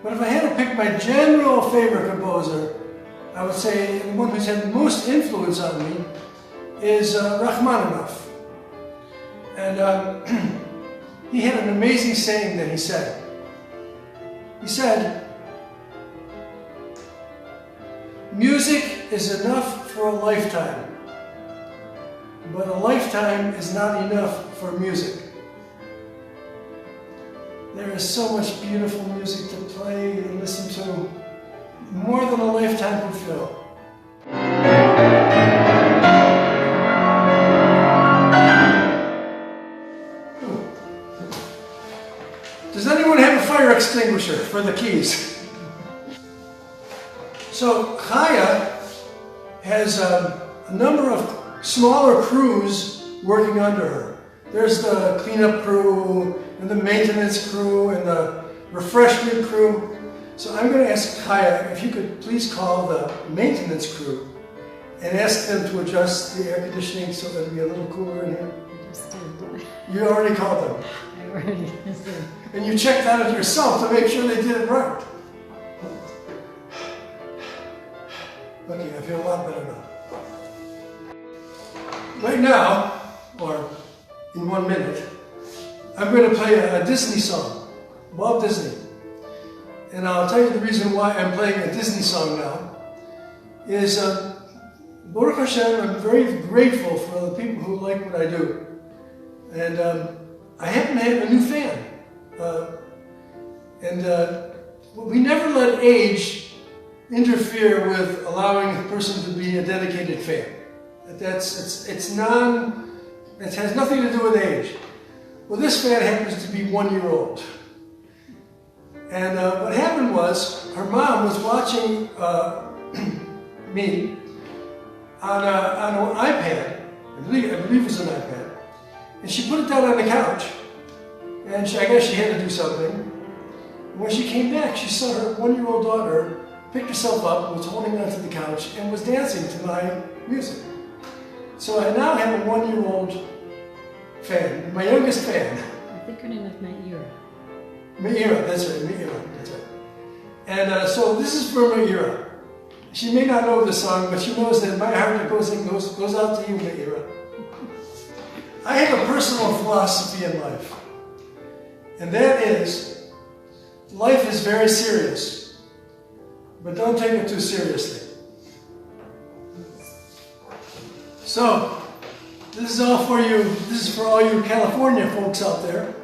But if I had to pick my general favorite composer, I would say the one who's had the most influence on me is Rachmaninoff. And he had an amazing saying that he said. He said, "Music is enough for a lifetime, but a lifetime is not enough for music." There is so much beautiful music to play and listen to, more than a lifetime could fill. Does anyone have a fire extinguisher for the keys? So Chaya has a number of smaller crews working under her. There's the cleanup crew, and the maintenance crew, and the refreshment crew. So I'm going to ask Chaya if you could please call the maintenance crew and ask them to adjust the air conditioning so that it'll be a little cooler in here. I just did. You already called them. I already did. And you checked on it yourself to make sure they did it right. Okay, I feel a lot better now. Right now, or in 1 minute, I'm going to play a Disney song, Walt Disney. And I'll tell you the reason why I'm playing a Disney song now is, Baruch Hashem, I'm very grateful for the people who like what I do. And I happen to have a new fan. We never let age interfere with allowing a person to be a dedicated fan. It has nothing to do with age. Well, this fan happens to be 1 year old. And what happened was, her mom was watching me on an iPad, I believe it was an iPad, and she put it down on the couch, and I guess she had to do something. And when she came back, she saw her 1 year old daughter picked herself up, was holding onto the couch, and was dancing to my music. So I now have a 1 year old fan, my youngest fan. I think her name is Maira. Maira, that's right, Maira, that's right. And so this is for Maira. She may not know the song, but she knows that my heart goes out to you, Maira. I have a personal philosophy in life, and that is, life is very serious, but don't take it too seriously. So, this is all for you. This is for all you California folks out there.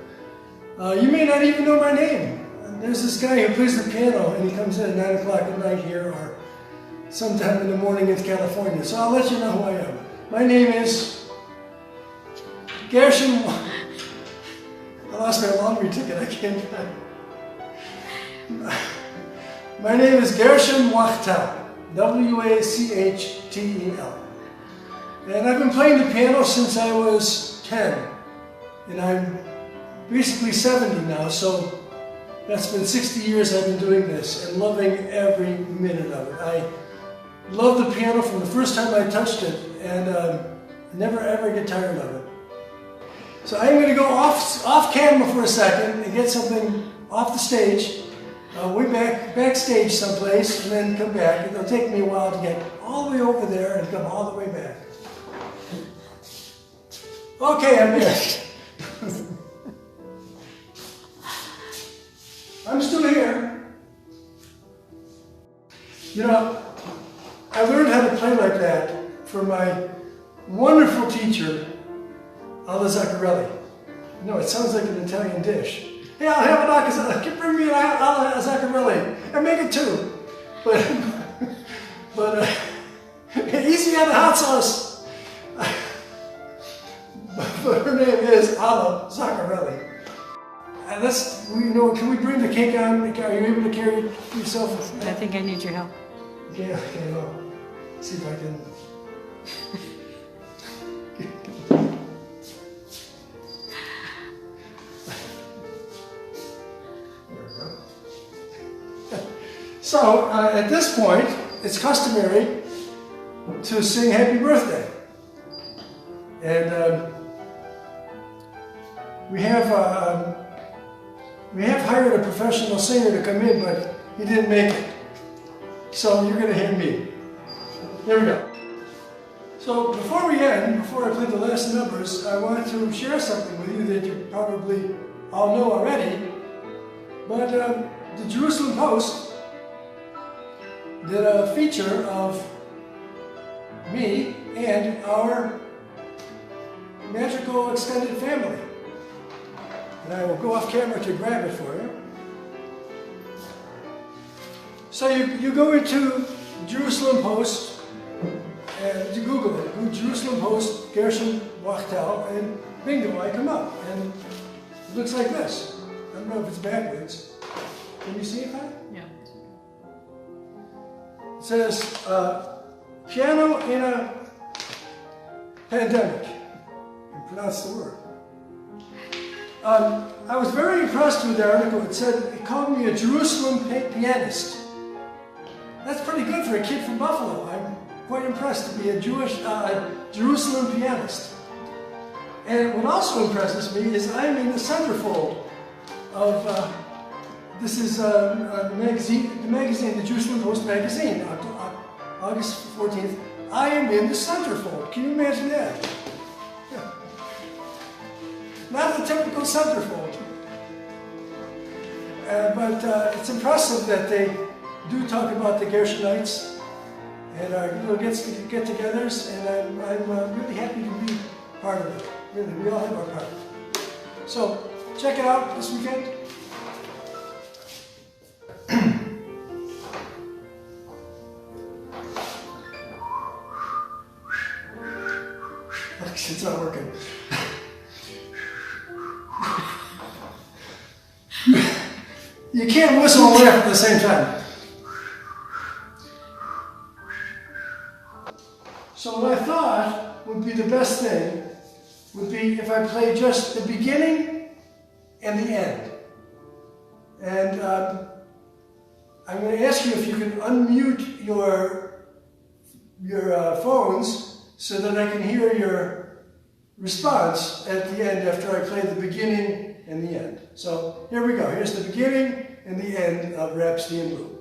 You may not even know my name. There's this guy who plays the piano, and he comes in at 9 o'clock at night here, or sometime in the morning in California. So I'll let you know who I am. My name is Gershon. I lost my laundry ticket. I can't find it. My name is Gershon Wachtel. W-A-C-H-T-E-L. And I've been playing the piano since I was 10. And I'm basically 70 now, so that's been 60 years I've been doing this and loving every minute of it. I love the piano from the first time I touched it, and never ever get tired of it. So I'm going to go off camera for a second and get something off the stage, way backstage someplace, and then come back. It'll take me a while to get all the way over there and come all the way back. Okay, I'm here. I'm still here. You know, I learned how to play like that from my wonderful teacher, Alla Zaccarelli. No, it sounds like an Italian dish. Hey, I'll have an Zaccarelli. Bring me an Alla Zaccarelli. And make it two. But easy on the hot sauce. But her name is Alla Zaccarelli. And can we bring the cake on? Are you able to carry it yourself? I think I need your help. Yeah, okay, well, see if I can. There we go. So, at this point, it's customary to sing happy birthday. And we have hired a professional singer to come in, but he didn't make it. So you're going to hear me. Here we go. So before we end, before I play the last numbers, I want to share something with you that you probably all know already. But the Jerusalem Post did a feature of me and our magical extended family. And I will go off camera to grab it for you. So you go into Jerusalem Post, and you Google it, Jerusalem Post, Gershon Wachtel, and bingo, I come up. And it looks like this. I don't know if it's backwards. Can you see it, Pat? Yeah. It says, piano in a pandemic. You pronounce the word. I was very impressed with the article. It called me a Jerusalem pianist. That's pretty good for a kid from Buffalo. I'm quite impressed to be a Jerusalem pianist. And what also impresses me is I'm in the centerfold of, this is the magazine, the Jerusalem Post magazine, August 14th. I am in the centerfold. Can you imagine that? Yeah. Not the typical centerfold. But it's impressive that they do talk about the Gershonites and our little get-togethers, and I'm really happy to be part of it. Really, we all have our part. So, check it out this weekend. It's not working. You can't whistle and laugh at the same time. So what I thought would be the best thing would be if I played just the beginning and the end. And I'm going to ask you if you can unmute your phones so that I can hear your response at the end after I play the beginning and the end. So here we go. Here's the beginning and the end of Rhapsody in Blue.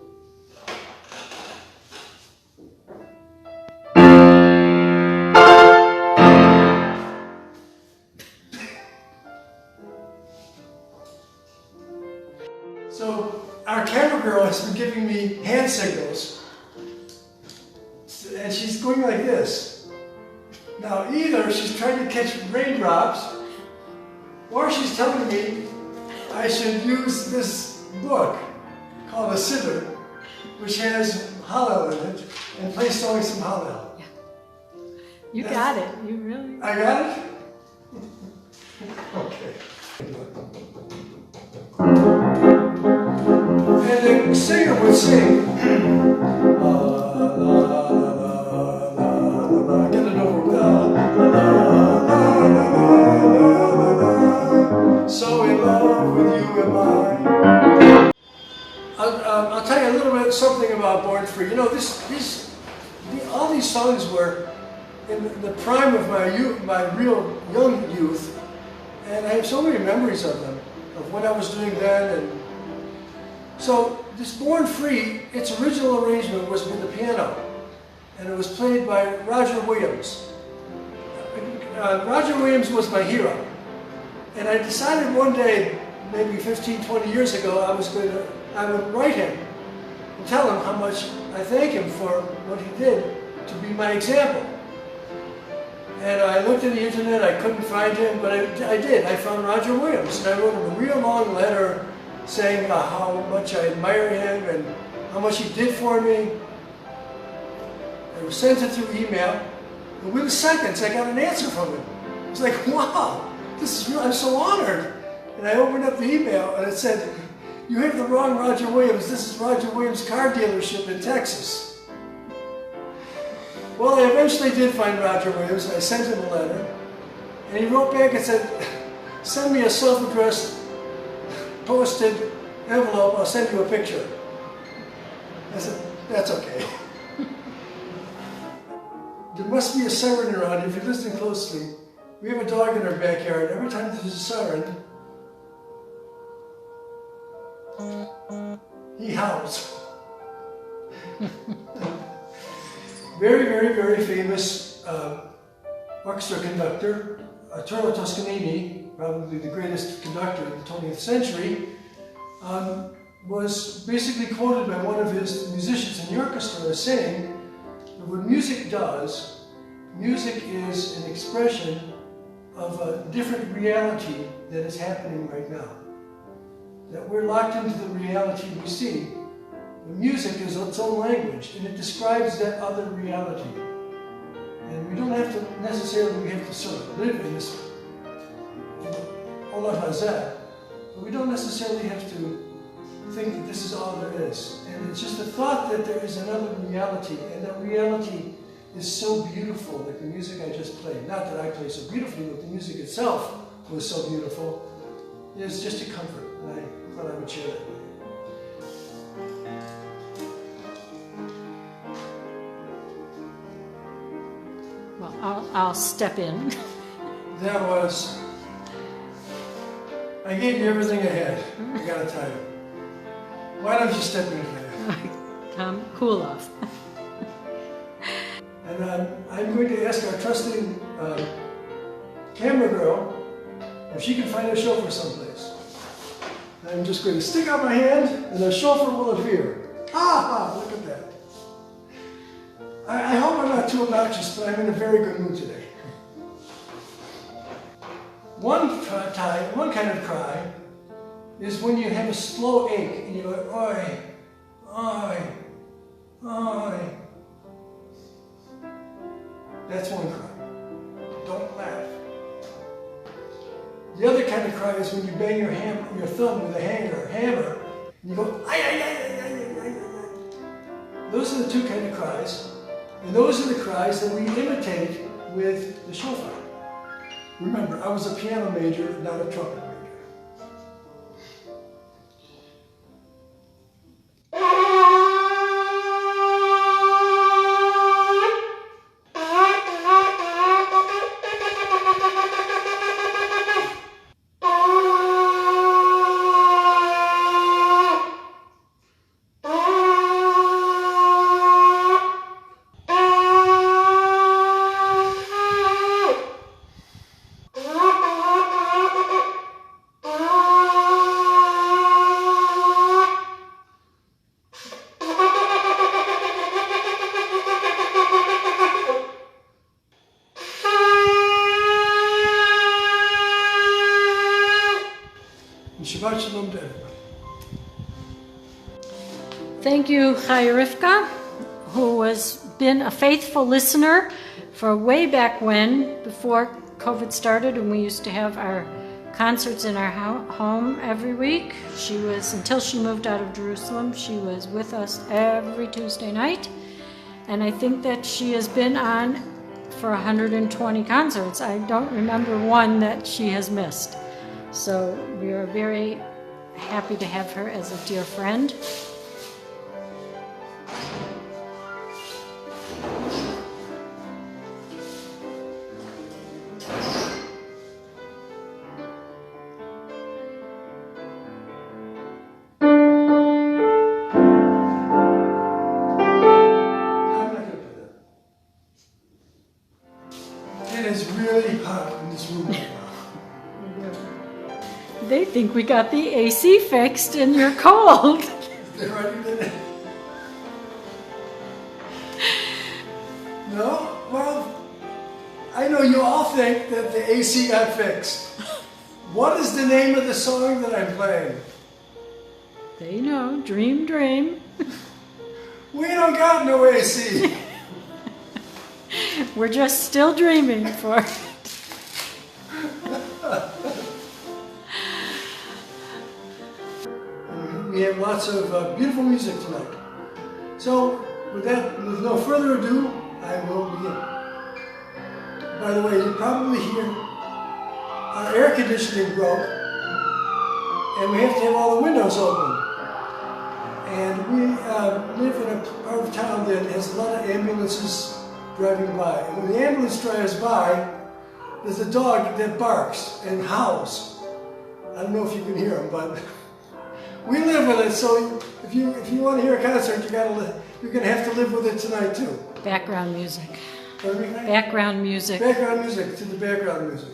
So our camera girl has been giving me hand signals, and she's going like this. Now either she's trying to catch raindrops, or she's telling me I should use this book called a siddur, which has Hallel in it, and play songs from Hallel. Yeah. You got it. You really. I got it? Okay. And the singer would sing, la, la, la, la, la, la, get it over, la, la, la, la, la, so in love with you am I. I'll tell you a little bit something about Born Free. You know, all these songs were in the prime of my youth, my real young youth, and I have so many memories of them, of what I was doing then. And so this Born Free, its original arrangement was with the piano, and it was played by Roger Williams. Roger Williams was my hero, and I decided one day, maybe 15, 20 years ago, I would write him and tell him how much I thank him for what he did to be my example. And I looked at the internet, I couldn't find him, but I did. I found Roger Williams, and I wrote him a real long letter saying how much I admire him and how much he did for me. I sent it through email, and within seconds I got an answer from him. I was like, wow, I'm so honored. And I opened up the email, and it said, you have the wrong Roger Williams. This is Roger Williams' car dealership in Texas. Well, I eventually did find Roger Williams, and I sent him a letter, and he wrote back and said, send me a self-addressed posted envelope, I'll send you a picture. I said, that's okay. There must be a siren around. If you're listening closely, we have a dog in our backyard. Every time there's a siren, he howls. Very, very, very famous orchestra conductor, Arturo Toscanini, probably the greatest conductor of the 20th century, was basically quoted by one of his musicians in the orchestra as saying that what music does, music is an expression of a different reality that is happening right now. That we're locked into the reality we see. The music is its own language, and it describes that other reality. And we don't have to necessarily, sort of live in this Olam Hazeh, but we don't necessarily have to think that this is all there is. And it's just the thought that there is another reality, and that reality is so beautiful, like the music I just played. Not that I play so beautifully, but the music itself was so beautiful. It's just a comfort, and I thought I would share that with you. Well, I'll step in. That was, I gave you everything I had, I gotta tell you. Why don't you step in there? Cool off. And I'm going to ask our trusting camera girl if she can find a chauffeur someplace. I'm just going to stick out my hand and a chauffeur will appear. Ah, look at that. I hope I'm not too obnoxious, but I'm in a very good mood today. One kind of cry is when you have a slow ache and you go, oi, oi, oi. That's one cry. Don't laugh. The other kind of cry is when you bang your thumb with a hammer, and you go, ay, ay, ay, ay, ay, ay, ay. Those are the two kind of cries, and those are the cries that we imitate with the shofar. Remember, I was a piano major, not a trumpet major. Shabbat Shalom to everybody. Thank you, Chaya Rivka, who has been a faithful listener for way back when, before COVID started, and we used to have our concerts in our home every week. She was, until she moved out of Jerusalem, she was with us every Tuesday night. And I think that she has been on for 120 concerts. I don't remember one that she has missed. So we are very happy to have her as a dear friend. It is really hot in this room right now. They think we got the AC fixed and you're cold. They're ready to... No? Well, I know you all think that the AC got fixed. What is the name of the song that I'm playing? They know, dream, dream. We don't got no AC. We're just still dreaming for it. We have lots of beautiful music tonight. So, with no further ado, I will begin. By the way, you probably hear our air conditioning broke, and we have to have all the windows open. And we live in a part of town that has a lot of ambulances driving by. And when the ambulance drives by, there's a dog that barks and howls. I don't know if you can hear him, but we live with it. So if you want to hear a concert, you're gonna have to live with it tonight too. Background music. Pardon me? Background music. Background music to the background music.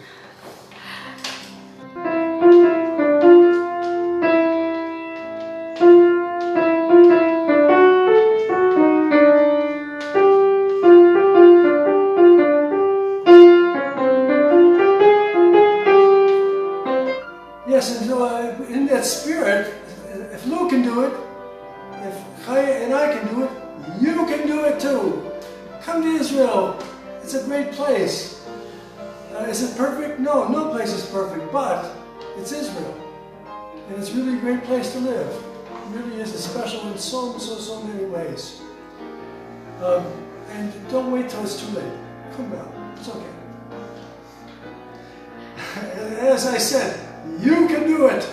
Yes, and so in that spirit, if Lou can do it, if Chaya and I can do it, you can do it too. Come to Israel. It's a great place. Is it perfect? No, no place is perfect, but it's Israel. And it's really a great place to live. It really is special in so many ways. And don't wait till it's too late. Come down. It's okay. As I said, you can do it.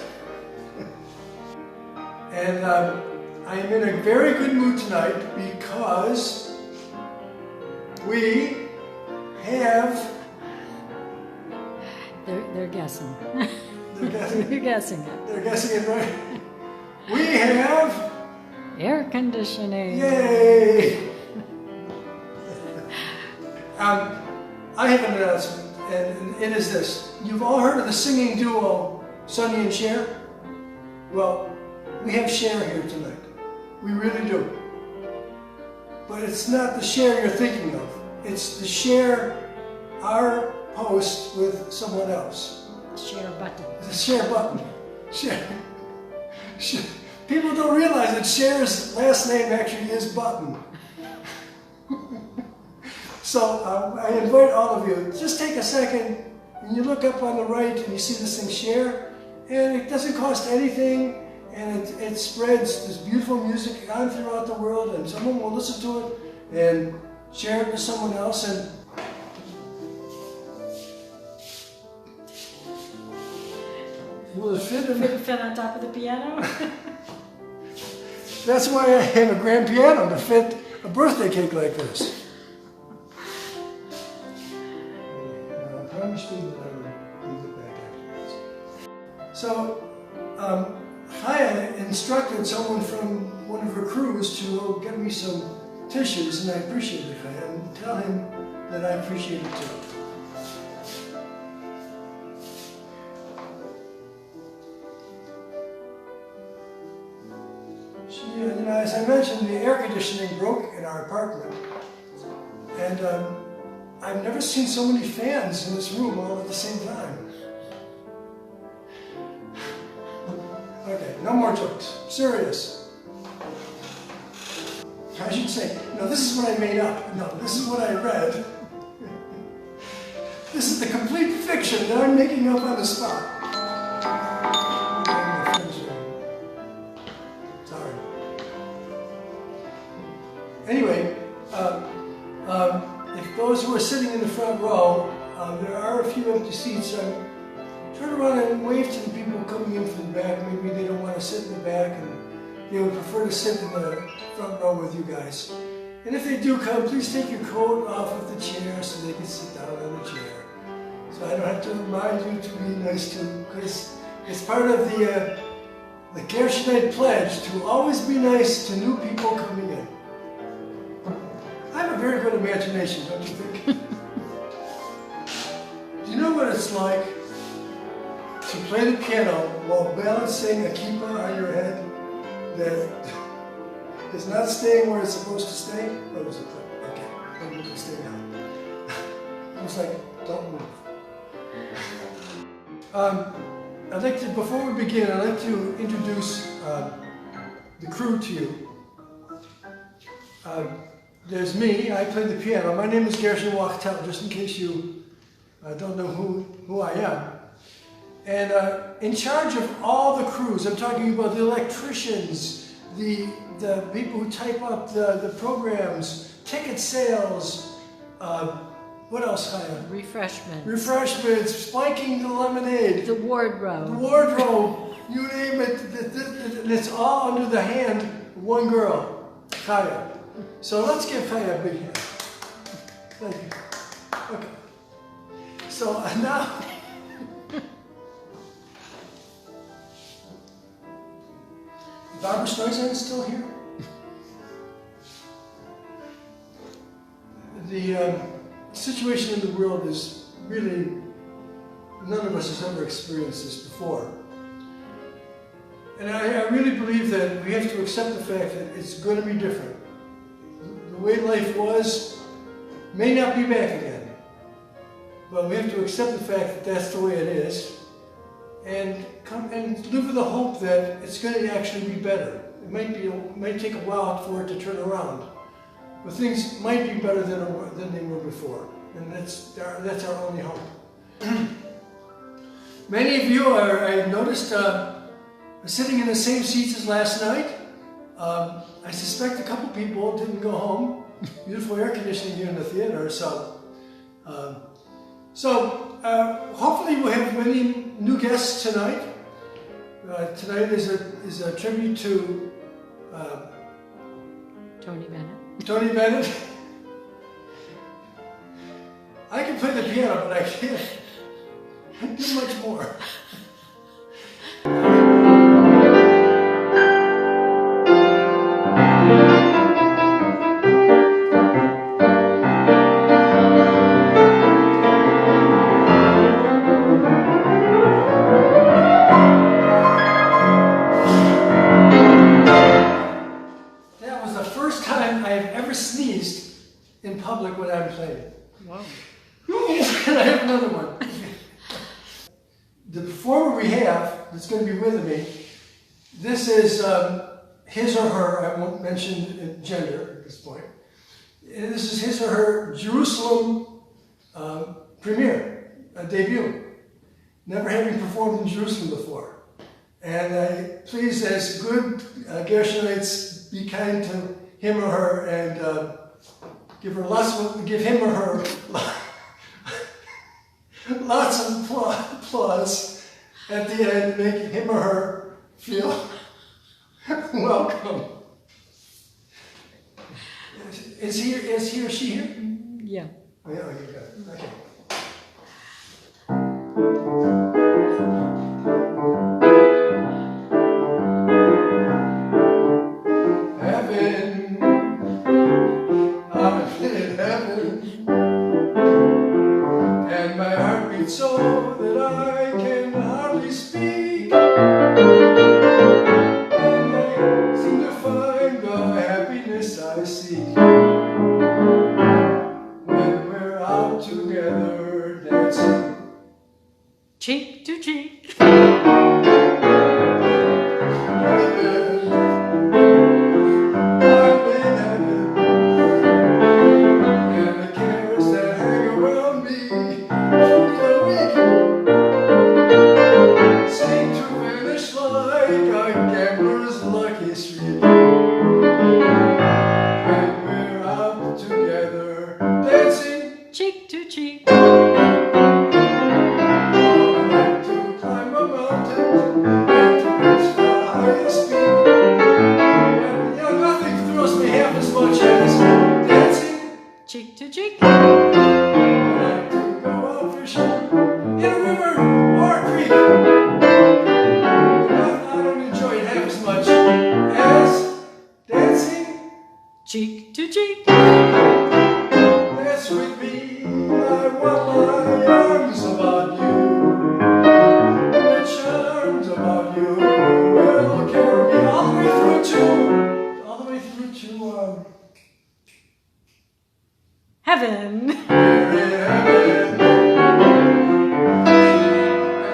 And I am in a very good mood tonight because we have... They're guessing. They're guessing. They're guessing it. They're guessing it right. We have... Air conditioning. Yay! I have an announcement, and it is this. You've all heard of the singing duo, Sonny and Cher? Well, we have Cher here tonight. We really do. But it's not the Cher you're thinking of. It's the share our post with someone else. Share button. The share button. Share. People don't realize that Cher's last name actually is Button. So I invite all of you, just take a second and you look up on the right and you see this thing Share, and it doesn't cost anything, and it spreads this beautiful music on throughout the world, and someone will listen to it and share it with someone else. And will it fit on top of the piano? That's why I have a grand piano, to fit a birthday cake like this. I promised you that I would leave it back after this. So, Chaya instructed someone from one of her crews to get me some tissues, and I appreciate it, Chaya, and tell him that I appreciate it too. As I mentioned, the air conditioning broke in our apartment, and I've never seen so many fans in this room all at the same time. Okay, no more jokes. Serious. I should say, no, this is what I made up. No, this is what I read. This is the complete fiction that I'm making up on the spot. Sorry. Anyway, if those who are sitting in the front row, there are a few empty seats. Turn around and wave to the people coming in from the back. Maybe they don't want to sit in the back and they would prefer to sit in the front row with you guys. And if they do come, please take your coat off of the chair so they can sit down on the chair. So I don't have to remind you to be nice to them, because it's part of the Gershonite pledge to always be nice to new people coming in. I have a very good imagination, don't you think? Do you know what it's like to play the piano while balancing a kippah on your head that is not staying where it's supposed to stay? Oh, was it? Okay, maybe you can stay now. I was like, don't move. I'd like to, before we begin, I'd like to introduce the crew to you. There's me, I play the piano. My name is Gershon, just in case you don't know who I am. And in charge of all the crews, I'm talking about the electricians, the people who type up the programs, ticket sales, what else, Chaya? Refreshments. Refreshments, spiking the lemonade. The wardrobe. The wardrobe, you name it, and it's all under the hand of one girl, Chaya. So let's give Chaya a big hand. Thank you. Okay. So now, Barbara Streisand is still here? The situation in the world is really, none of us has ever experienced this before. And I really believe that we have to accept the fact that it's going to be different. The way life was may not be back again. But we have to accept the fact that that's the way it is. And come and live with the hope that it's going to actually be better. It might take a while for it to turn around. But things might be better than they were before. And that's our only hope. Many of you I noticed, are sitting in the same seats as last night. I suspect a couple people didn't go home. Beautiful air conditioning here in the theater, so hopefully we'll have many new guests tonight. Tonight is a tribute to Tony Bennett. Tony Bennett. I can play the piano, but I can't do much more. That was the first time I have ever sneezed in public when I'm playing. Wow. And I have another one. The performer we have that's going to be with me, this is his or her, I won't mention gender at this point. This is his or her Jerusalem premiere, debut. Never having performed in Jerusalem before. And please, as good Gershonites, be kind to him or her and give him or her lots of applause at the end, making him or her feel welcome. Is he or she here? Yeah. Oh, yeah, you got it. Okay. Heaven, I'm in heaven, and my heart beats so that I can hardly speak, and I seem to find the happiness I seek when we're out together dancing. Cheek to cheek. Heaven, I'm in heaven. cheek to cheek. To climb a mountain and to reach the highest peak. And, you know, nothing thrills me half as much as dancing. Cheek to cheek. I like to go out fishing in a river or a creek. I don't enjoy it half as much as dancing. Cheek to cheek. Dance with me, I want my arms about you. The charms about you will carry me all the way through to Heaven. heaven. And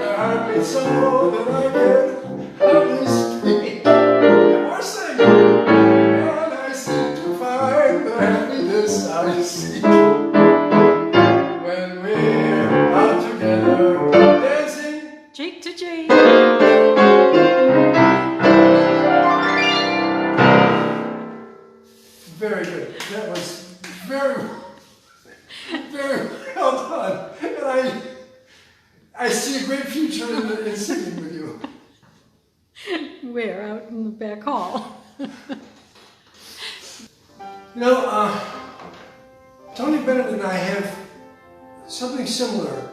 I heart beats so that I can hardly speak or sing. And I seem to find the happiness I seek when we're out together dancing. Cheek to cheek. Very good. That was very, very well done. And I see a great future in singing with you. We're out in the back hall. You know, Tony Bennett and I have something similar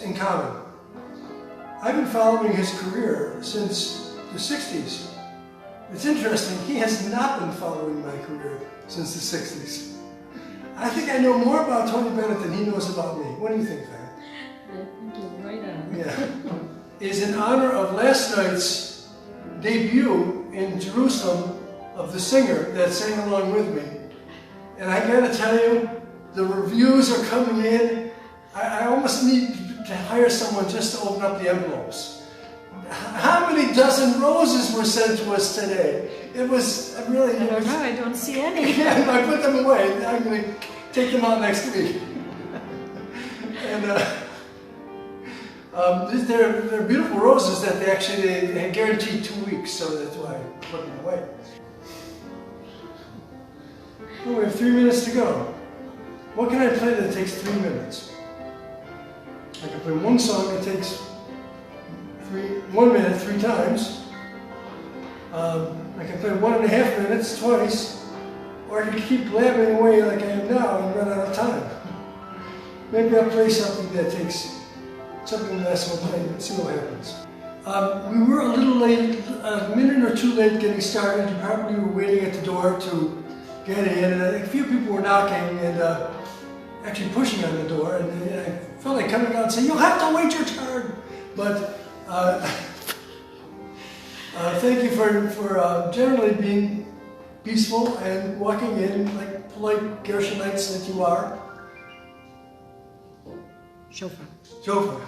in common. I've been following his career since the 60s. It's interesting, he has not been following my career since the 60s. I think I know more about Tony Bennett than he knows about me. What do you think, Van? I think you're right on. Yeah. Is in honor of last night's debut in Jerusalem of the singer that sang along with me. And I gotta tell you, the reviews are coming in. I almost need to hire someone just to open up the envelopes. How many dozen roses were sent to us today? It was really... I don't know, I don't see any. Yeah, I put them away. I'm going to take them out next week. And they're beautiful roses that they guarantee 2 weeks, so that's why I put them away. Oh, we have 3 minutes to go. What can I play that takes 3 minutes? I can play one song that takes 1 minute 3 times. I can play 1.5 minutes twice, or I can keep blabbering away like I am now and run out of time. Maybe I'll play something that takes something less we'll play and see what happens. We were a little late, a minute or two late getting started. You probably were waiting at the door to get in, and a few people were knocking and actually pushing on the door, and I felt like coming out and saying, "You'll have to wait your turn." But thank you for generally being peaceful and walking in like polite Gershonites that you are. Shofar. Shofar.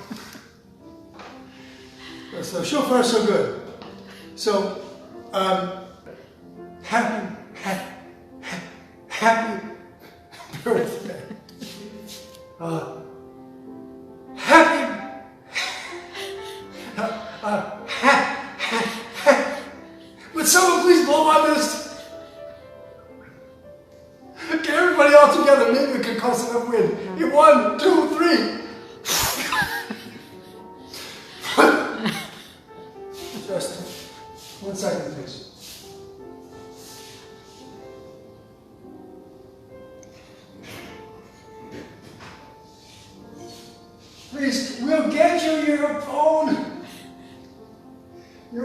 So shofar, so good. So happy birthday. Would someone please blow on this? Okay, everybody all together. Maybe we can cause enough wind. In 1, 2, 3. Just 1 second, please. Please, we'll get you your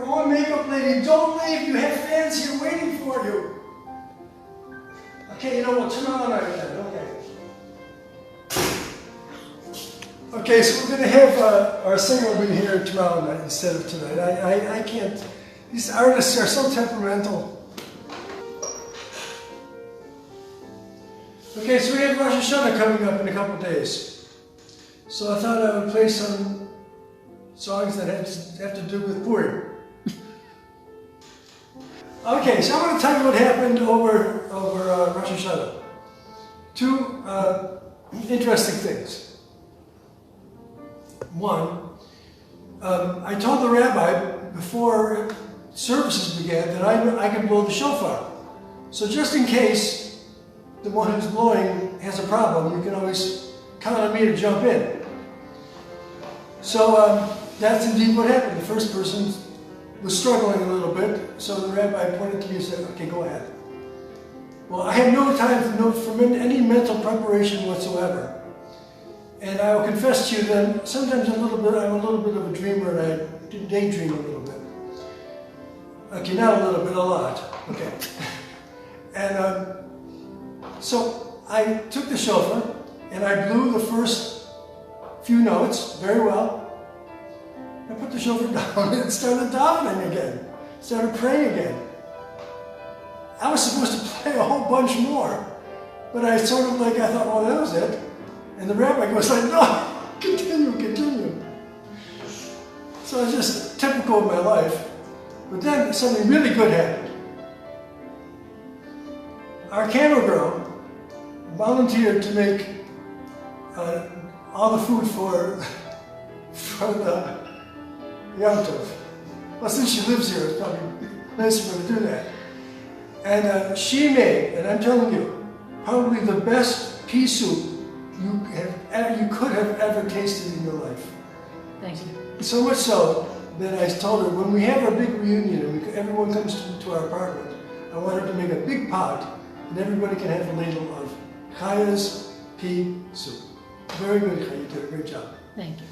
own makeup lady. Don't leave. You have fans here waiting for you. Okay, you know what? Tomorrow night then. Okay. Okay, so we're going to have our singer will be here tomorrow night instead of tonight. I can't. These artists are so temperamental. Okay, so we have Rosh Hashanah coming up in a couple days. So I thought I would play some songs that have to do with Purim. Okay, so I'm going to tell you what happened over Rosh Hashanah. 2 interesting things. One, I told the rabbi before services began that I could blow the shofar. So just in case the one who's blowing has a problem, you can always count on me to jump in. So that's indeed what happened. The first person was struggling a little bit, so the rabbi pointed to me and said, okay, go ahead. Well, I had no time for any mental preparation whatsoever. And I will confess to you that sometimes I'm a little bit of a dreamer, and I daydream a little bit. Okay, not a little bit, a lot. Okay. And so I took the shofar, and I blew the first few notes very well. I put the shofar down and started davening again. Started praying again. I was supposed to play a whole bunch more, but I thought, well, that was it. And the rabbi goes like, no, continue. So it's just typical of my life. But then something really good happened. Our camera girl volunteered to make all the food for the Yom Tov. Well, since she lives here, it's probably nice for her to do that. And she made, and I'm telling you, probably the best pea soup you could have ever tasted in your life. Thank you. So much so that I told her, when we have our big reunion and everyone comes to our apartment, I want her to make a big pot and everybody can have a ladle of Chaya's pea soup. Very good, Chaya. You did a great job. Thank you.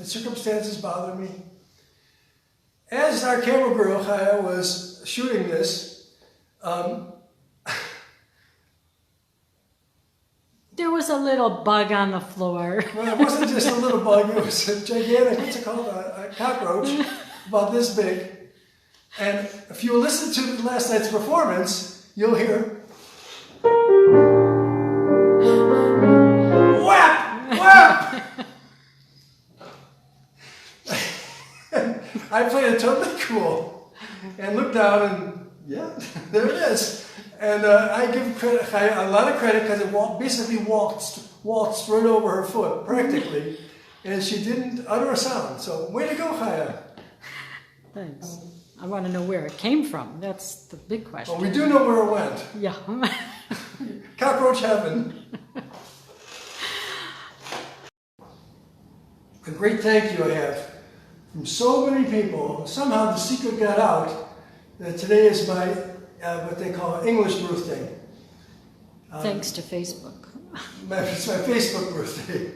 Circumstances bother me. As our camera girl, Chaya, was shooting this, there was a little bug on the floor. Well, it wasn't just a little bug, it was a gigantic, what's it called, a cockroach, about this big. And if you listen to last night's performance, you'll hear, whap, whap! I played it totally cool and looked down and yeah, there it is. And I give credit, a lot of credit because it basically waltzed right over her foot, practically. And she didn't utter a sound. So way to go, Chaya. Thanks. I want to know where it came from. That's the big question. Well, we do know where it went. Yeah. Cockroach heaven. A great thank you I have from so many people. Somehow the secret got out that today is my, what they call English birthday. Thanks to Facebook. It's my Facebook birthday.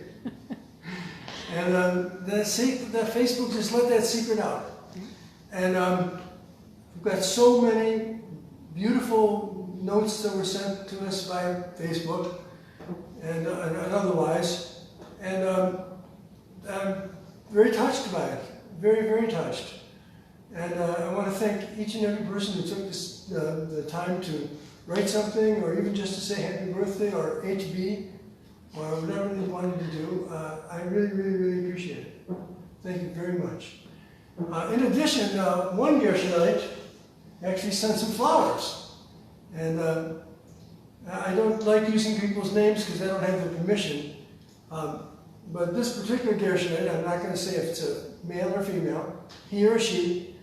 And that Facebook just let that secret out. And we've got so many beautiful notes that were sent to us by Facebook and otherwise. And I'm very touched by it. Very, very touched. And I want to thank each and every person who took the time to write something, or even just to say happy birthday, or HB, or whatever they wanted to do. I really, really, really appreciate it. Thank you very much. In addition, one Gershonite actually sent some flowers. And I don't like using people's names because I don't have their permission. But this particular Gershonite, I'm not going to say if it's a male or female, he or she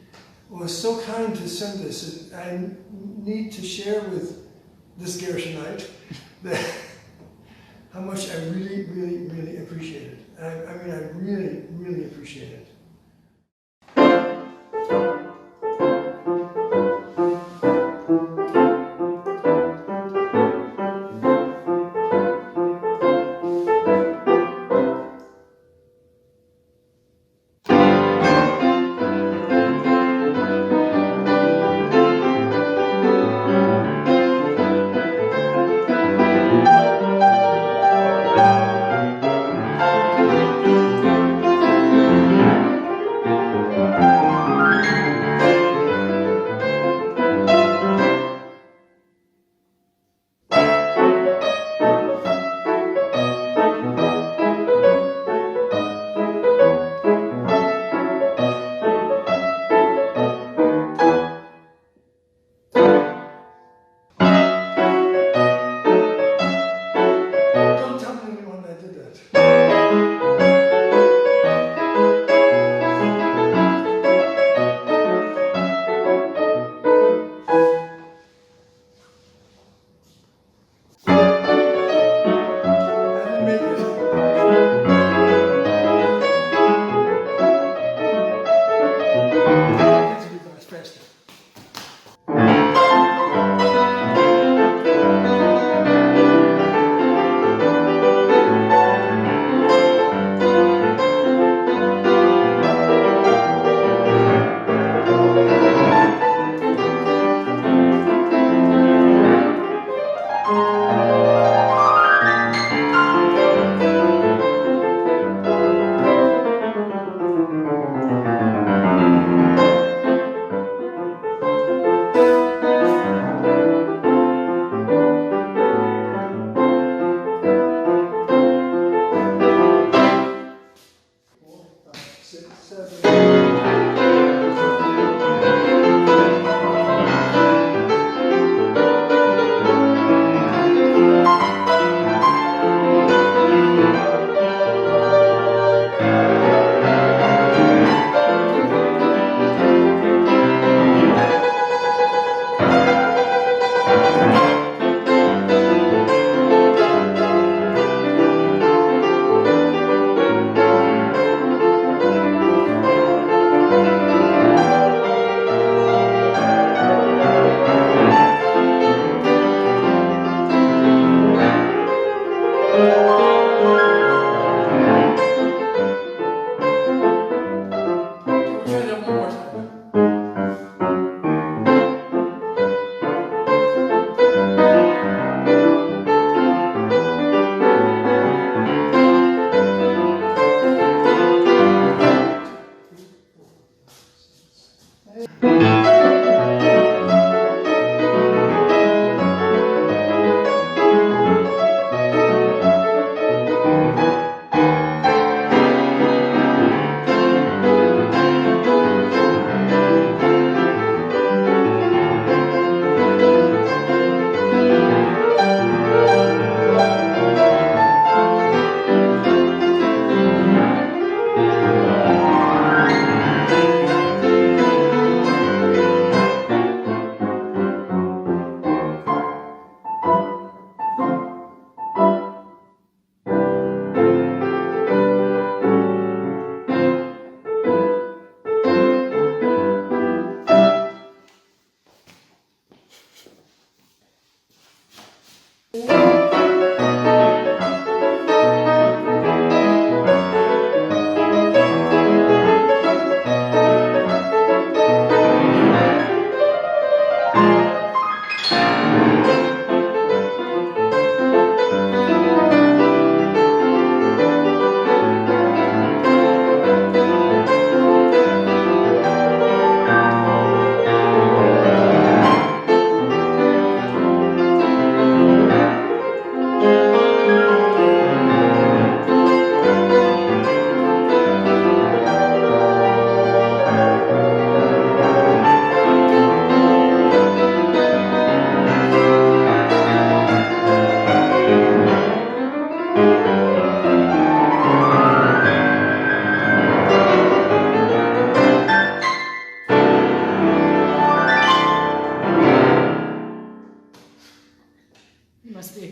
was so kind to send this. I need to share with this Gershonite that how much I really, really, really appreciate it. I mean, I really, really appreciate it.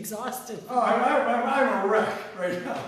exhausted. Oh, I'm a wreck right now.